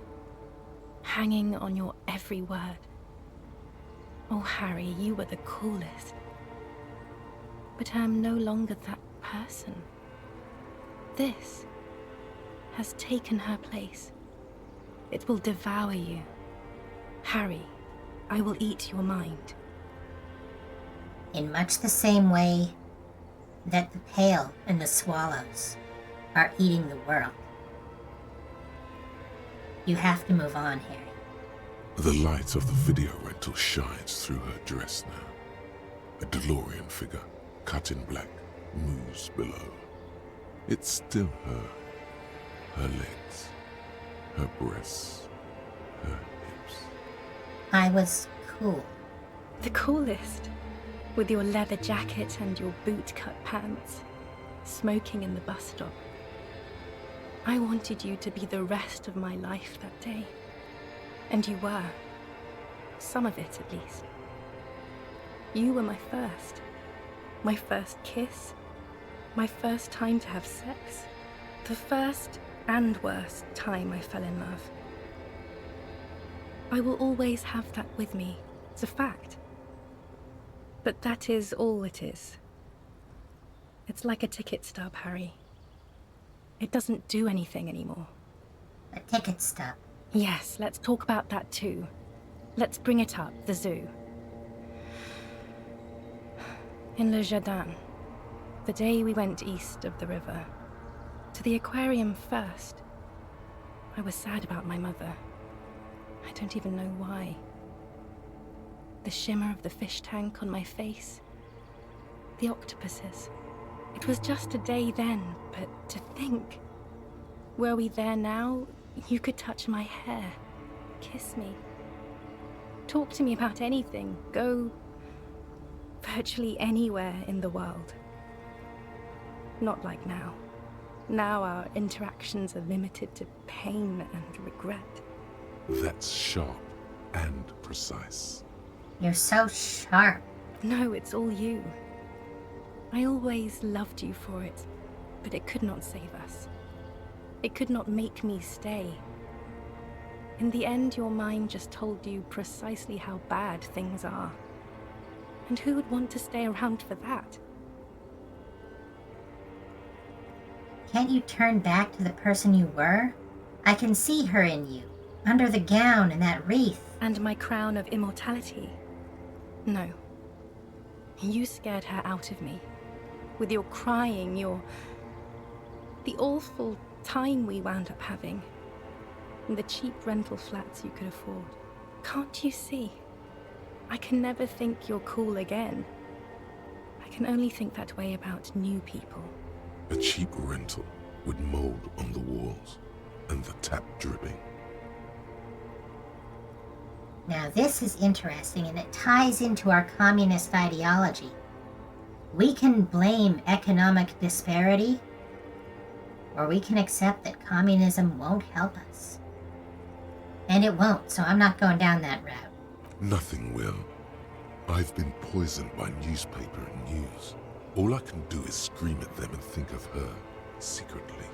hanging on your every word. Oh, Harry, you were the coolest. But I am no longer that person. This has taken her place. It will devour you. Harry, I will eat your mind. In much the same way that the Pale and the Swallows are eating the world. You have to move on, Harry. The light of the video rental shines through her dress now. A DeLorean figure, cut in black, moves below. It's still her. Her legs, her breasts, her hips. I was cool. The coolest. With your leather jacket and your boot-cut pants, smoking in the bus stop. I wanted you to be the rest of my life that day. And you were. Some of it, at least. You were my first. My first kiss. My first time to have sex. The first and worst time I fell in love. I will always have that with me. It's a fact. But that is all it is. It's like a ticket stub, Harry. It doesn't do anything anymore. A ticket stub? Yes, let's talk about that too. Let's bring it up, the zoo. In Le Jardin, the day we went east of the river, to the aquarium first, I was sad about my mother. I don't even know why. The shimmer of the fish tank on my face. The octopuses. It was just a day then, but to think. Were we there now, you could touch my hair, kiss me. Talk to me about anything, go virtually anywhere in the world. Not like now. Now our interactions are limited to pain and regret. That's sharp and precise. You're so sharp. No, it's all you. I always loved you for it, but it could not save us. It could not make me stay. In the end, your mind just told you precisely how bad things are. And who would want to stay around for that? Can't you turn back to the person you were? I can see her in you, under the gown and that wreath. And my crown of immortality. No. You scared her out of me. With your crying, the awful time we wound up having. And the cheap rental flats you could afford. Can't you see? I can never think you're cool again. I can only think that way about new people. A cheap rental with mold on the walls and the tap dripping. Now this is interesting, and it ties into our communist ideology. We can blame economic disparity, or we can accept that communism won't help us. And it won't, so I'm not going down that route. Nothing will. I've been poisoned by newspaper and news. All I can do is scream at them and think of her secretly.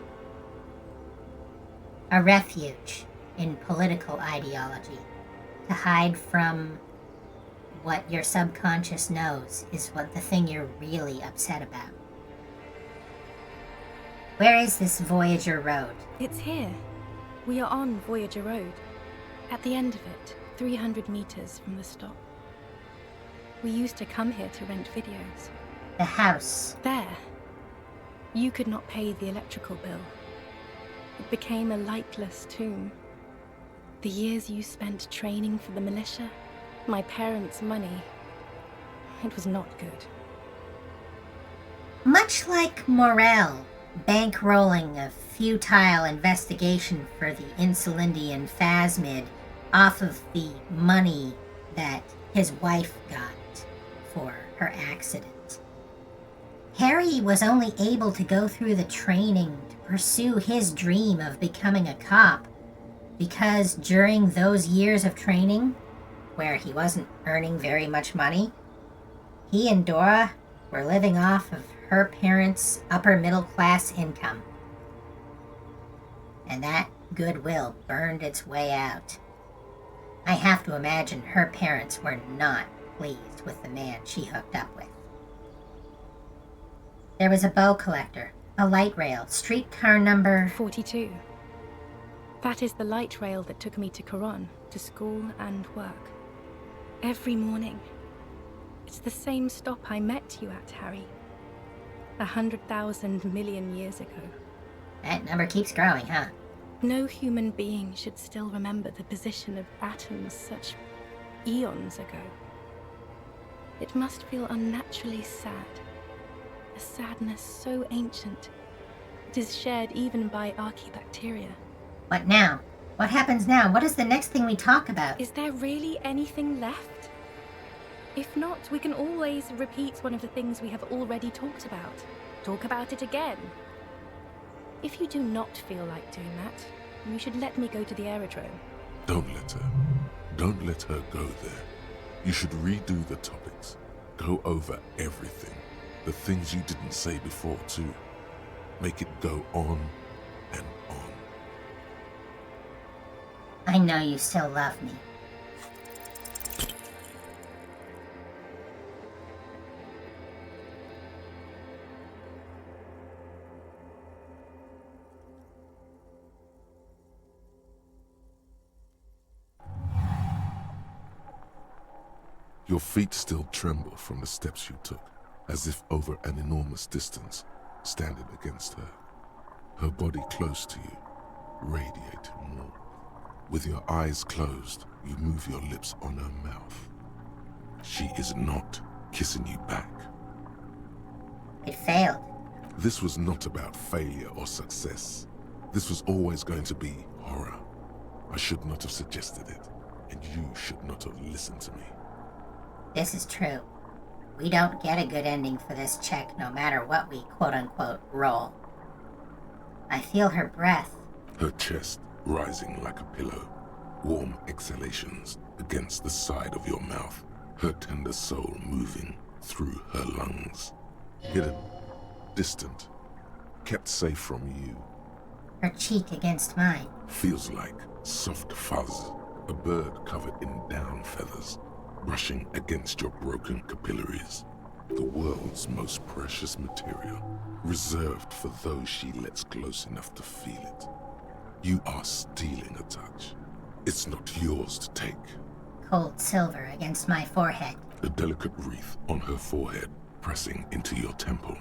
A refuge in political ideology to hide from what your subconscious knows is what the thing you're really upset about. Where is this Voyager Road? It's here. We are on Voyager Road. At the end of it, 300 meters from the stop. We used to come here to rent videos. The house. There. You could not pay the electrical bill. It became a lightless tomb. The years you spent training for the militia, my parents' money, it was not good. Much like Morel bankrolling a futile investigation for the Insulindian phasmid off of the money that his wife got for her accident. Harry was only able to go through the training to pursue his dream of becoming a cop because during those years of training, where he wasn't earning very much money, he and Dora were living off of her parents' upper middle class income. And that goodwill burned its way out. I have to imagine her parents were not pleased with the man she hooked up with. There was a bow collector, a light rail, streetcar number 42. That is the light rail that took me to Coron, to school and work. Every morning. It's the same stop I met you at, Harry. 100,000 million years ago. That number keeps growing, huh? No human being should still remember the position of atoms such eons ago. It must feel unnaturally sad. A sadness so ancient, it is shared even by archaebacteria. What now? What happens now? What is the next thing we talk about? Is there really anything left? If not, we can always repeat one of the things we have already talked about. Talk about it again. If you do not feel like doing that, you should let me go to the aerodrome. Don't let her. Don't let her go there. You should redo the topics. Go over everything. The things you didn't say before, too. Make it go on and on. I know you still love me. Your feet still tremble from the steps you took, as if over an enormous distance, standing against her. Her body close to you, radiating more. With your eyes closed, you move your lips on her mouth. She is not kissing you back. It failed. This was not about failure or success. This was always going to be horror. I should not have suggested it, and you should not have listened to me. This is true. We don't get a good ending for this check no matter what we quote-unquote roll. I feel her breath. Her chest rising like a pillow. Warm exhalations against the side of your mouth. Her tender soul moving through her lungs. Hidden, distant, kept safe from you. Her cheek against mine. Feels like soft fuzz. A bird covered in down feathers. Brushing against your broken capillaries. The world's most precious material, reserved for those she lets close enough to feel it. You are stealing a touch. It's not yours to take. Cold silver against my forehead. A delicate wreath on her forehead, pressing into your temple.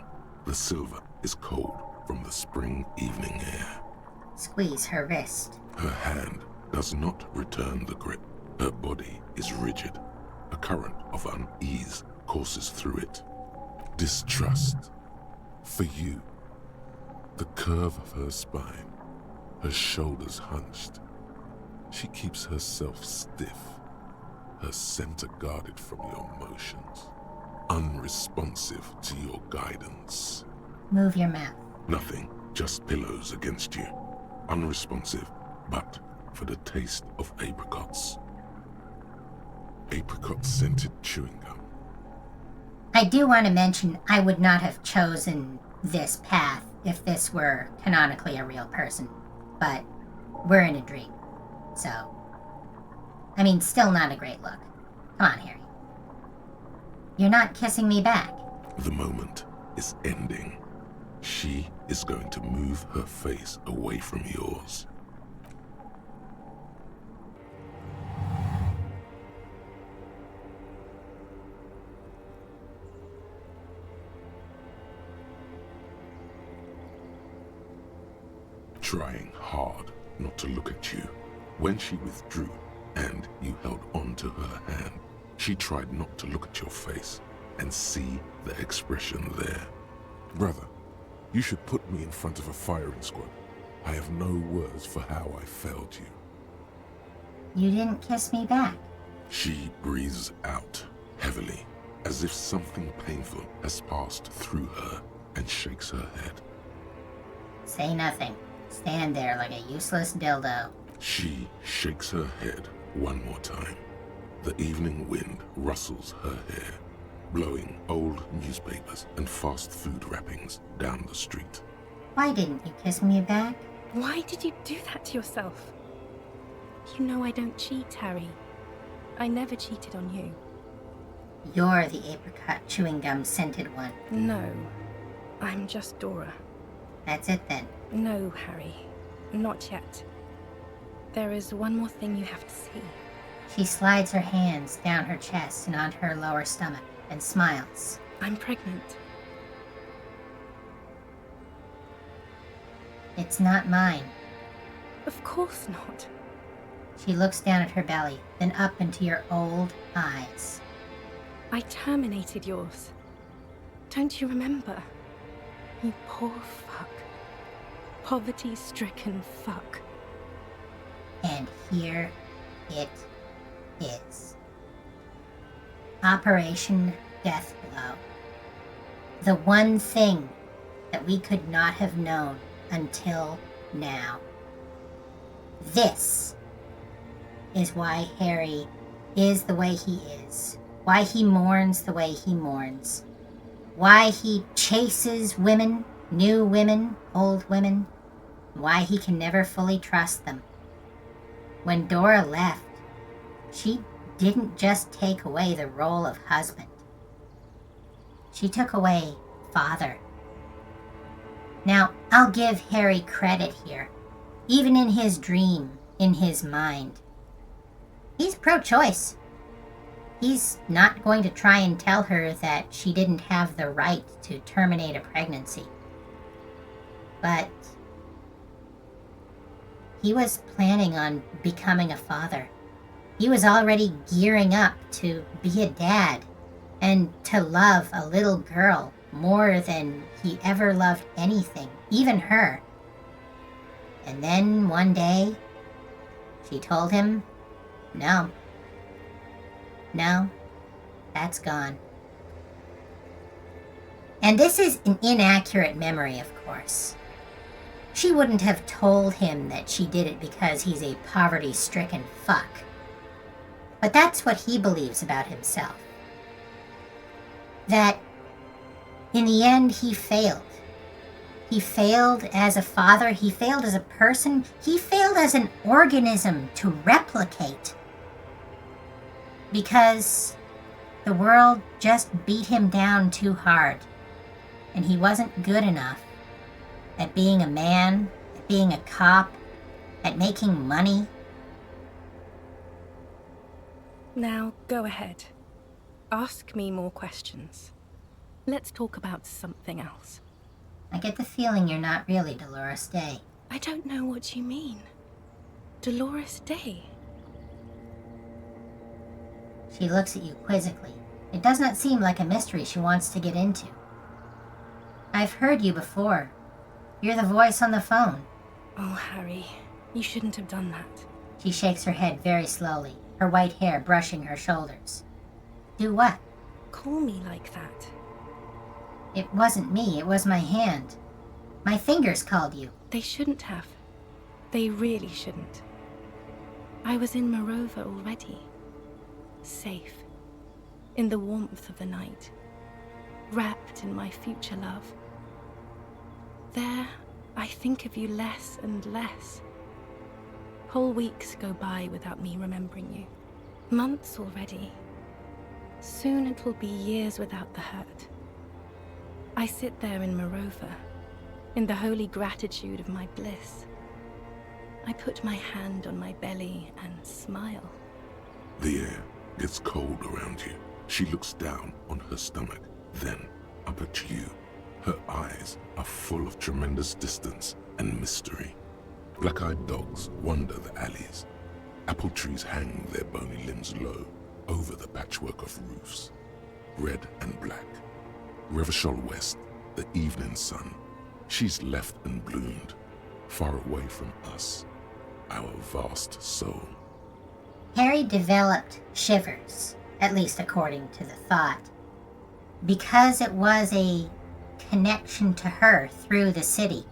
The silver is cold from the spring evening air. Squeeze her wrist. Her hand does not return the grip. Her body is rigid. A current of unease courses through it. Distrust. For you. The curve of her spine, her shoulders hunched. She keeps herself stiff, her center guarded from your motions, unresponsive to your guidance. Move your mouth. Nothing, just pillows against you. Unresponsive, but for the taste of apricots. Apricot-scented chewing gum. I do want to mention I would not have chosen this path if this were canonically a real person, but we're in a dream, so... I mean, still not a great look. Come on, Harry. You're not kissing me back. The moment is ending. She is going to move her face away from yours. Trying hard not to look at you. When she withdrew and you held on to her hand, she tried not to look at your face and see the expression there. Brother, you should put me in front of a firing squad. I have no words for how I failed you. You didn't kiss me back. She breathes out heavily, as if something painful has passed through her, and shakes her head. Say nothing. Stand there like a useless dildo. She shakes her head one more time. The evening wind rustles her hair, blowing old newspapers and fast food wrappings down the street. Why didn't you kiss me back? Why did you do that to yourself? You know I don't cheat, Harry. I never cheated on you. You're the apricot chewing gum scented one. No, I'm just Dora. That's it then. No, Harry. Not yet. There is one more thing you have to see. She slides her hands down her chest and onto her lower stomach and smiles. I'm pregnant. It's not mine. Of course not. She looks down at her belly, then up into your old eyes. I terminated yours. Don't you remember? You poor fuck. Poverty-stricken fuck. And here it is. Operation Deathblow. The one thing that we could not have known until now. This is why Harry is the way he is. Why he mourns the way he mourns. Why he chases women, new women, old women. Why he can never fully trust them. When Dora left, she didn't just take away the role of husband. She took away father. Now, I'll give Harry credit here. Even in his dream, in his mind. He's pro-choice. He's not going to try and tell her that she didn't have the right to terminate a pregnancy. But he was planning on becoming a father. He was already gearing up to be a dad and to love a little girl more than he ever loved anything, even her. And then one day, she told him, no, that's gone. And this is an inaccurate memory, of course. She wouldn't have told him that she did it because he's a poverty-stricken fuck. But that's what he believes about himself. That, in the end, he failed. He failed as a father, he failed as a person, he failed as an organism to replicate. Because the world just beat him down too hard. And he wasn't good enough at being a man, at being a cop, at making money. Now, go ahead. Ask me more questions. Let's talk about something else. I get the feeling you're not really Dolores Day. I don't know what you mean. Dolores Day? She looks at you quizzically. It does not seem like a mystery she wants to get into. I've heard you before. You're the voice on the phone. Oh, Harry, you shouldn't have done that. She shakes her head very slowly, her white hair brushing her shoulders. Do what? Call me like that. It wasn't me, it was my hand. My fingers called you. They shouldn't have. They really shouldn't. I was in Morova already. Safe. In the warmth of the night. Wrapped in my future love. There, I think of you less and less. Whole weeks go by without me remembering you. Months already. Soon it will be years without the hurt. I sit there in Morova, in the holy gratitude of my bliss. I put my hand on my belly and smile. The air gets cold around you. She looks down on her stomach, then up at you. Her eyes are full of tremendous distance and mystery. Black-eyed dogs wander the alleys. Apple trees hang their bony limbs low over the patchwork of roofs. Red and black. Revachol West, the evening sun. She's left and bloomed, far away from us, our vast soul. Harry developed shivers, at least according to the thought, because it was a connection to her through the city.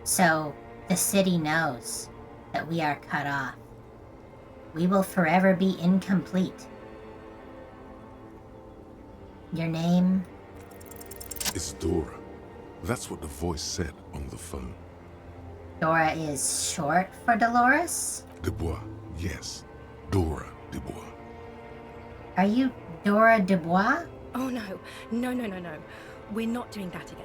So the city knows that we are cut off. We will forever be incomplete. Your name? It's Dora. That's what the voice said on the phone. Dora is short for Dolores? Dubois, yes. Dora Dubois. Are you Dora Dubois? Oh no. No. We're not doing that again.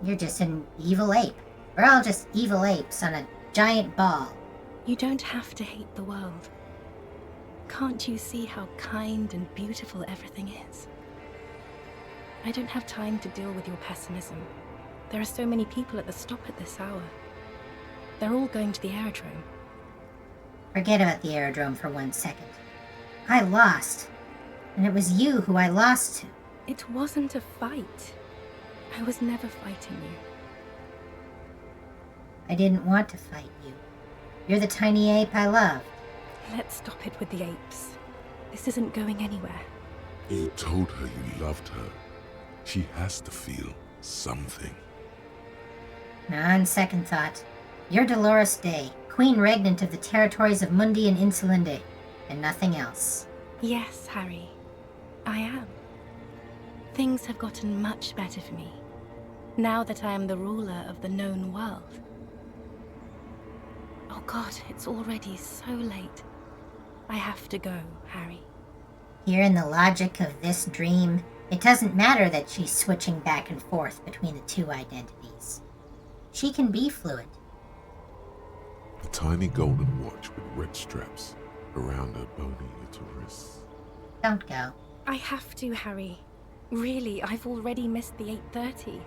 You're just an evil ape. We're all just evil apes on a giant ball. You don't have to hate the world. Can't you see how kind and beautiful everything is? I don't have time to deal with your pessimism. There are so many people at the stop at this hour. They're all going to the aerodrome. Forget about the aerodrome for 1 second. I lost. And it was you who I lost to. It wasn't a fight. I was never fighting you. I didn't want to fight you. You're the tiny ape I loved. Let's stop it with the apes. This isn't going anywhere. You told her you loved her. She has to feel something. Now, on second thought, you're Dolores Day, Queen Regnant of the territories of Mundi and Insulinde, and nothing else. Yes, Harry. I am. Things have gotten much better for me, now that I am the ruler of the known world. Oh God, it's already so late. I have to go, Harry. Here in the logic of this dream, it doesn't matter that she's switching back and forth between the two identities. She can be fluid. A tiny golden watch with red straps around her bony little wrists. Don't go. I have to, Harry. Really, I've already missed the 8:30.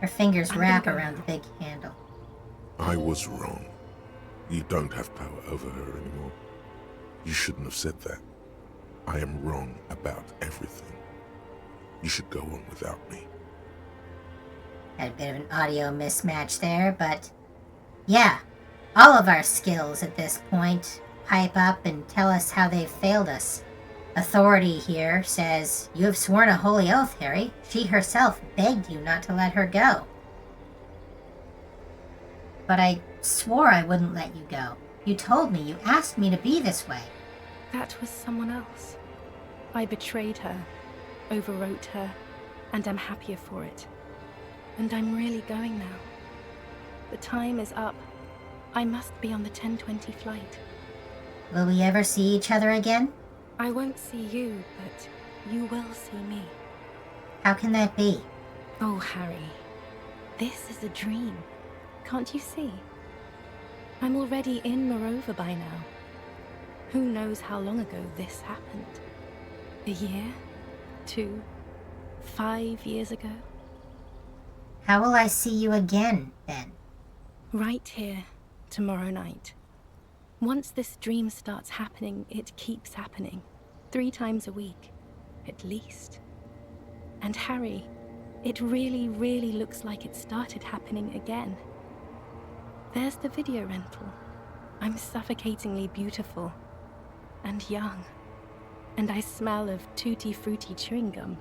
Her fingers wrap gonna go around now. the big handle. I was wrong. You don't have power over her anymore. You shouldn't have said that. I am wrong about everything. You should go on without me. Had a bit of an audio mismatch there, but yeah, all of our skills at this point pipe up and tell us how they've failed us. Authority here says, you have sworn a holy oath, Harry. She herself begged you not to let her go. But I swore I wouldn't let you go. You told me, you asked me to be this way. That was someone else. I betrayed her, overwrote her, and I'm happier for it. And I'm really going now. The time is up. I must be on the 10:20 flight. Will we ever see each other again? I won't see you, but you will see me. How can that be? Oh, Harry. This is a dream. Can't you see? I'm already in Morova by now. Who knows how long ago this happened? A year? 2? 5 years ago? How will I see you again, then? Right here, tomorrow night. Once this dream starts happening, it keeps happening. 3 times a week, at least. And Harry, it really, really looks like it started happening again. There's the video rental. I'm suffocatingly beautiful. And young. And I smell of tutti frutti chewing gum.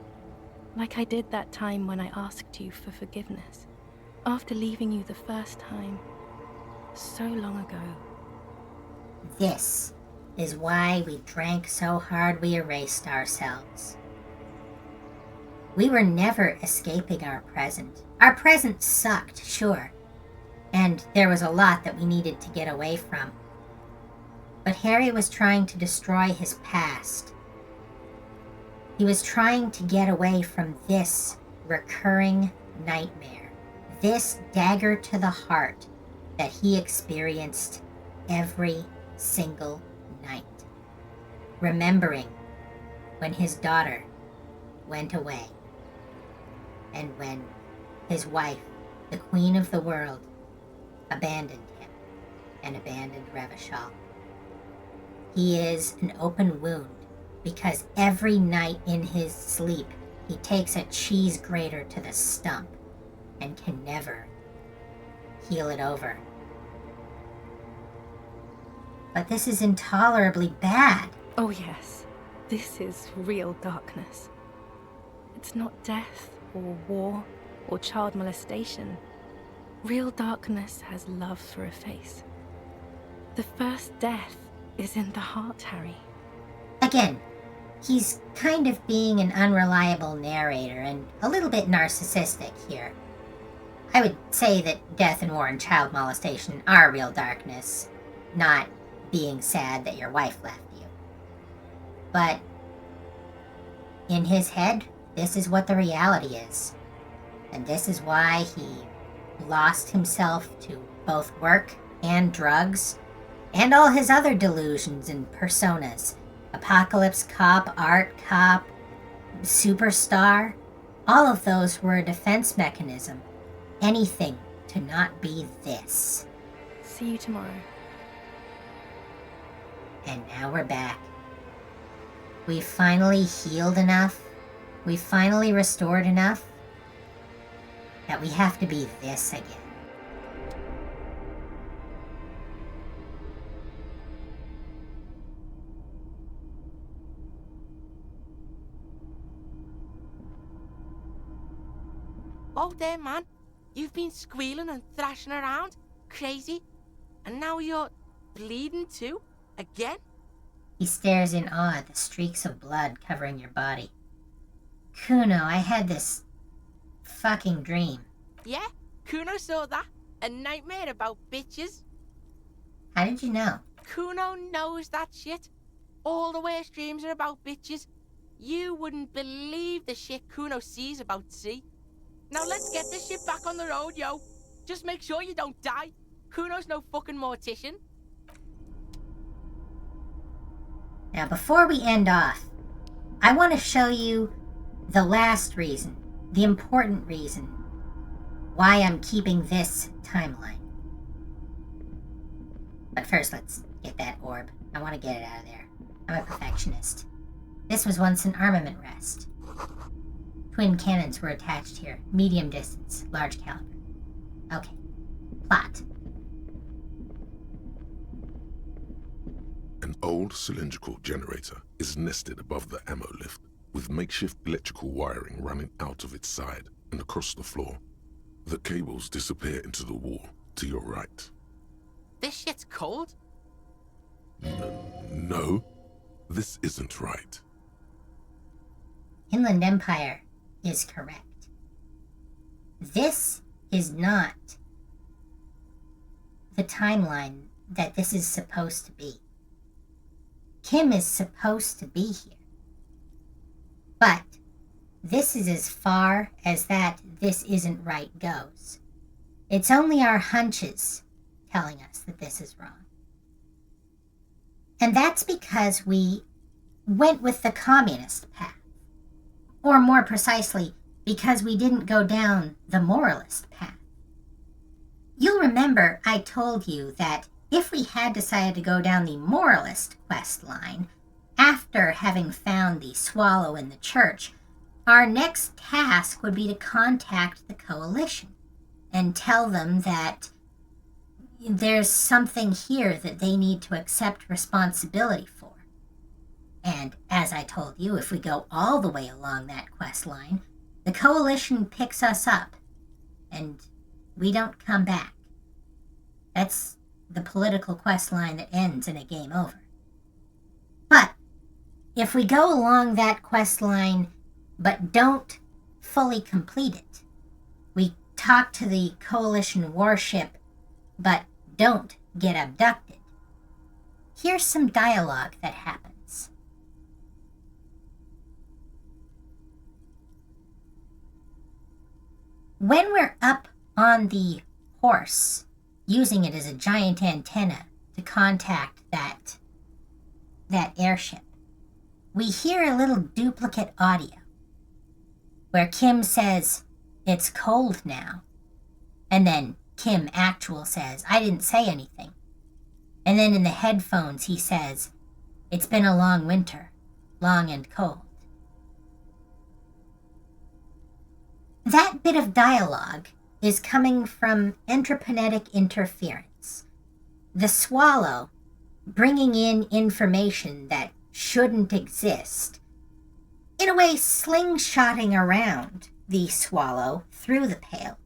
Like I did that time when I asked you for forgiveness. After leaving you the first time. So long ago. This is why we drank so hard we erased ourselves. We were never escaping our present. Our present sucked, sure. And there was a lot that we needed to get away from. But Harry was trying to destroy his past. He was trying to get away from this recurring nightmare. This dagger to the heart that he experienced every single night. Remembering when his daughter went away. And when his wife, the queen of the world, abandoned him and abandoned Revachol. He is an open wound because every night in his sleep he takes a cheese grater to the stump and can never heal it over. But this is intolerably bad. Oh yes, this is real darkness. It's not death or war or child molestation. Real darkness has love for a face. The first death is in the heart, Harry. Again, he's kind of being an unreliable narrator and a little bit narcissistic here. I would say that death and war and child molestation are real darkness, not being sad that your wife left you. But in his head, this is what the reality is. And this is why he lost himself to both work and drugs and all his other delusions and personas. Apocalypse Cop, Art Cop, Superstar. All of those were a defense mechanism. Anything to not be this. See you tomorrow. And now we're back. We've finally healed enough. We've finally restored enough that we have to be this again. Oh there, man. You've been squealing and thrashing around. Crazy. And now you're bleeding too? Again? He stares in awe at the streaks of blood covering your body. Kuno, I had this fucking dream. Yeah, Kuno saw that. A nightmare about bitches. How did you know? Kuno knows that shit. All the worst dreams are about bitches. You wouldn't believe the shit Kuno sees about sea. Now let's get this shit back on the road, yo. Just make sure you don't die. Kuno's no fucking mortician. Now before we end off, I want to show you the last reason, the important reason, why I'm keeping this timeline. But first, let's get that orb. I want to get it out of there. I'm a perfectionist. This was once an armament rest. Twin cannons were attached here. Medium distance, large caliber. Okay. Plot. An old cylindrical generator is nested above the ammo lift, with makeshift electrical wiring running out of its side and across the floor. The cables disappear into the wall to your right. This shit's cold. No, this isn't right. Inland Empire is correct. This is not the timeline that this is supposed to be. Kim is supposed to be here. But this is as far as that this isn't right goes. It's only our hunches telling us that this is wrong. And that's because we went with the communist path. Or more precisely, because we didn't go down the moralist path. You'll remember I told you that if we had decided to go down the moralist quest line, after having found the swallow in the church, our next task would be to contact the Coalition and tell them that there's something here that they need to accept responsibility for. And as I told you, if we go all the way along that quest line, the Coalition picks us up and we don't come back. That's the political quest line that ends in a game over. But if we go along that quest line but don't fully complete it, we talk to the Coalition warship but don't get abducted, here's some dialogue that happens. When we're up on the horse, using it as a giant antenna to contact that airship, we hear a little duplicate audio where Kim says, "It's cold now." And then Kim Actual says, "I didn't say anything." And then in the headphones he says, "It's been a long winter, long and cold." That bit of dialogue is coming from entropinetic interference. The swallow bringing in information that shouldn't exist, in a way slingshotting around the swallow through the pale.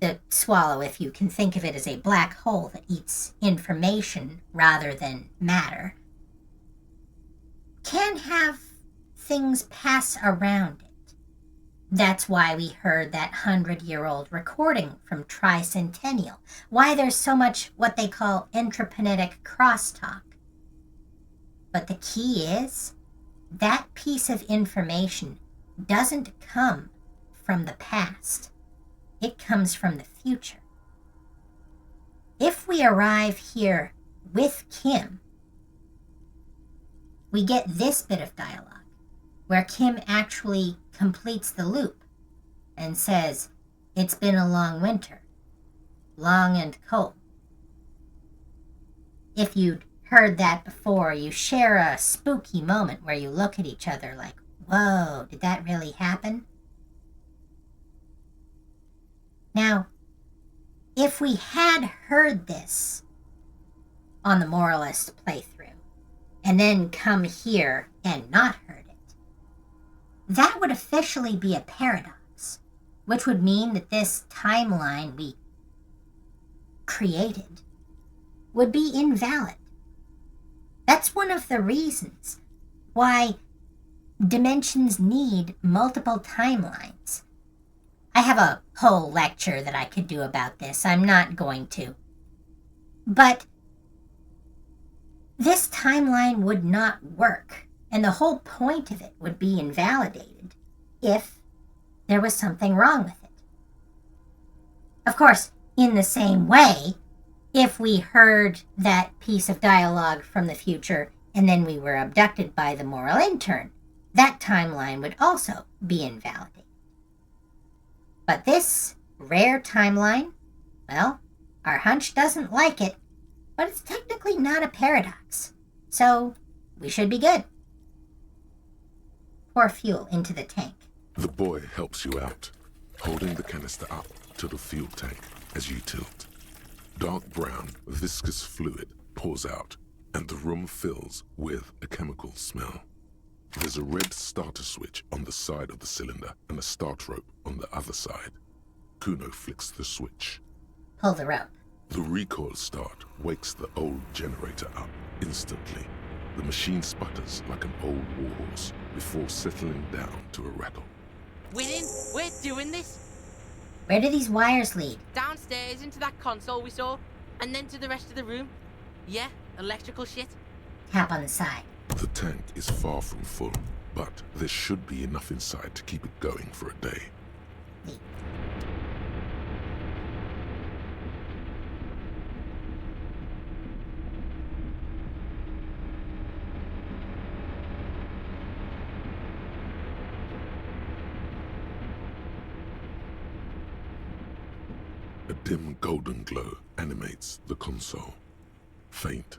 The swallow, if you can think of it as a black hole that eats information rather than matter, can have things pass around it. That's why we heard that 100-year-old recording from Tricentennial, why there's so much what they call entropinetic crosstalk. But the key is, that piece of information doesn't come from the past. It comes from the future. If we arrive here with Kim, we get this bit of dialogue, where Kim actually completes the loop and says, "It's been a long winter, long and cold." If you'd heard that before, you share a spooky moment where you look at each other like, whoa, did that really happen? Now, if we had heard this on the Moralist playthrough, and then come here and not heard it, that would officially be a paradox, which would mean that this timeline we created would be invalid. That's one of the reasons why dimensions need multiple timelines. I have a whole lecture that I could do about this. I'm not going to. But this timeline would not work, and the whole point of it would be invalidated if there was something wrong with it. Of course, in the same way, if we heard that piece of dialogue from the future and then we were abducted by the moral intern, that timeline would also be invalidated. But this rare timeline, well, our hunch doesn't like it, but it's technically not a paradox, so we should be good. Pour fuel into the tank. The boy helps you out, holding the canister up to the fuel tank as you tilt. Dark brown, viscous fluid pours out, and the room fills with a chemical smell. There's a red starter switch on the side of the cylinder and a start rope on the other side. Kuno flicks the switch. Pull the rope. The recoil start wakes the old generator up instantly. The machine sputters like an old warhorse before settling down to a rattle. We're in. We're doing this. Where do these wires lead? Downstairs into that console we saw, and then to the rest of the room. Yeah, electrical shit. Tap on the side. The tank is far from full, but there should be enough inside to keep it going for a day. Neat. A dim golden glow animates the console. faint,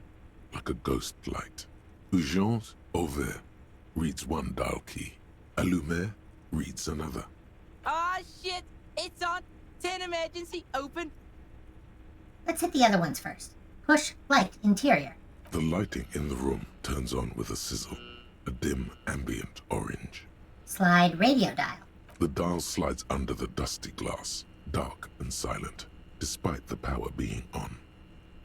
like a ghost light. Urgence, over, reads one dial key. Allumer reads another. Ah, shit! It's on! Turn emergency, open! Let's hit the other ones first. Push light interior. The lighting in the room turns on with a sizzle, a dim ambient orange. Slide radio dial. The dial slides under the dusty glass, dark and silent, despite the power being on.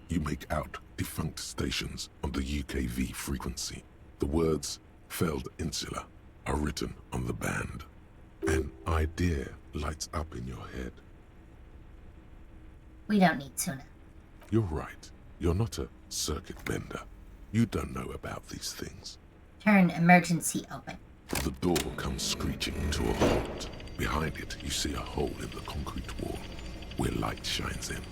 You make out defunct stations on the UKV frequency. The words, failed insula, are written on the band. An idea lights up in your head. We don't need Suna. You're right. You're not a circuit bender. You don't know about these things. Turn emergency open. The door comes screeching to a halt. Behind it, you see a hole in the concrete wall, where light shines in.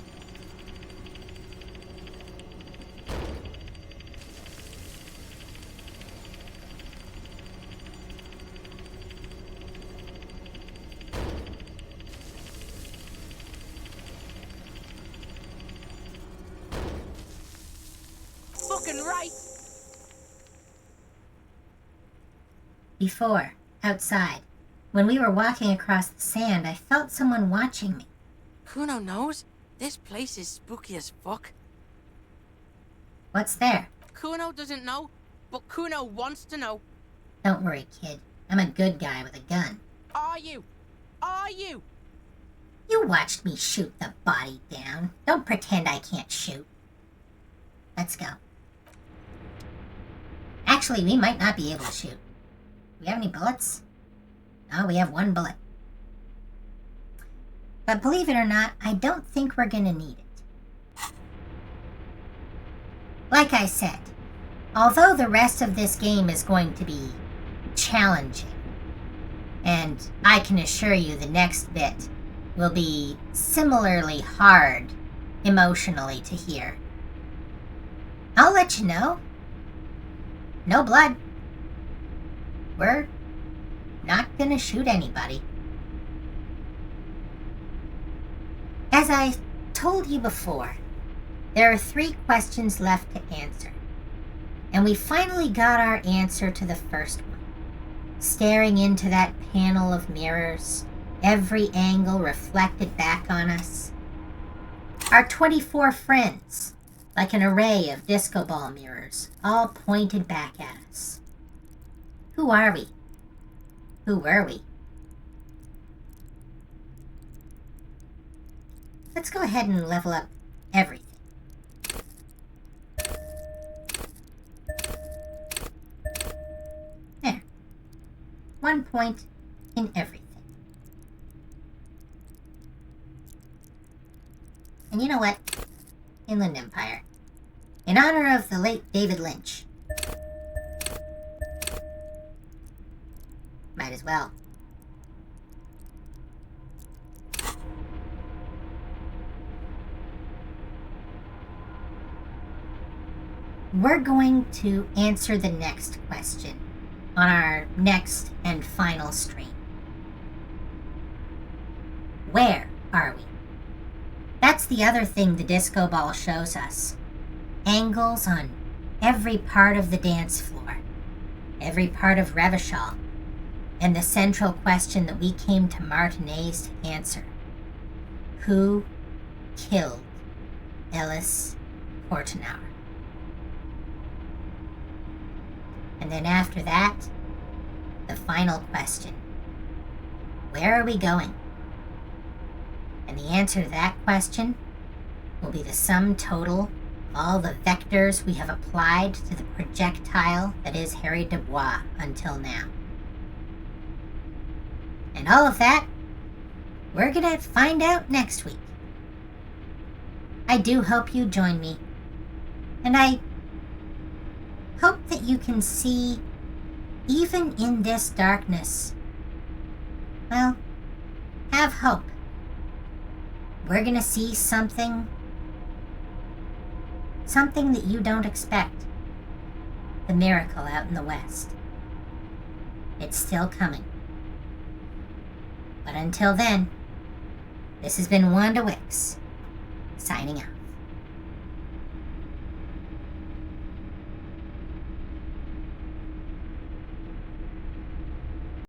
Fucking right! Before, outside, when we were walking across the sand, I felt someone watching me. Kuno knows? This place is spooky as fuck. What's there? Kuno doesn't know, but Kuno wants to know. Don't worry, kid. I'm a good guy with a gun. Are you? Are you? You watched me shoot the body down. Don't pretend I can't shoot. Let's go. Actually, we might not be able to shoot. Do we have any bullets? No, we have one bullet. But believe it or not, I don't think we're gonna need it. Like I said, although the rest of this game is going to be challenging, and I can assure you the next bit will be similarly hard emotionally to hear, I'll let you know. No blood. We're not gonna shoot anybody. As I told you before, there are 3 questions left to answer. And we finally got our answer to the first one. Staring into that panel of mirrors, every angle reflected back on us. Our 24 friends, like an array of disco ball mirrors, all pointed back at us. Who are we? Who were we? Let's go ahead and level up everything. There. 1 point in everything. And you know what? Inland Empire. In honor of the late David Lynch. Might as well. We're going to answer the next question on our next and final stream. Where are we? That's the other thing the disco ball shows us. Angles on every part of the dance floor, every part of Revachol, and the central question that we came to Martinez to answer. Who killed Ellis Portenauer? And then after that, the final question. Where are we going? And the answer to that question will be the sum total of all the vectors we have applied to the projectile that is Harry Dubois until now. And all of that, we're gonna find out next week. I do hope you join me. And I hope that you can see, even in this darkness, well, have hope. We're gonna see something that you don't expect. The miracle out in the west. It's still coming. But until then, this has been Wanda Wicks, signing out.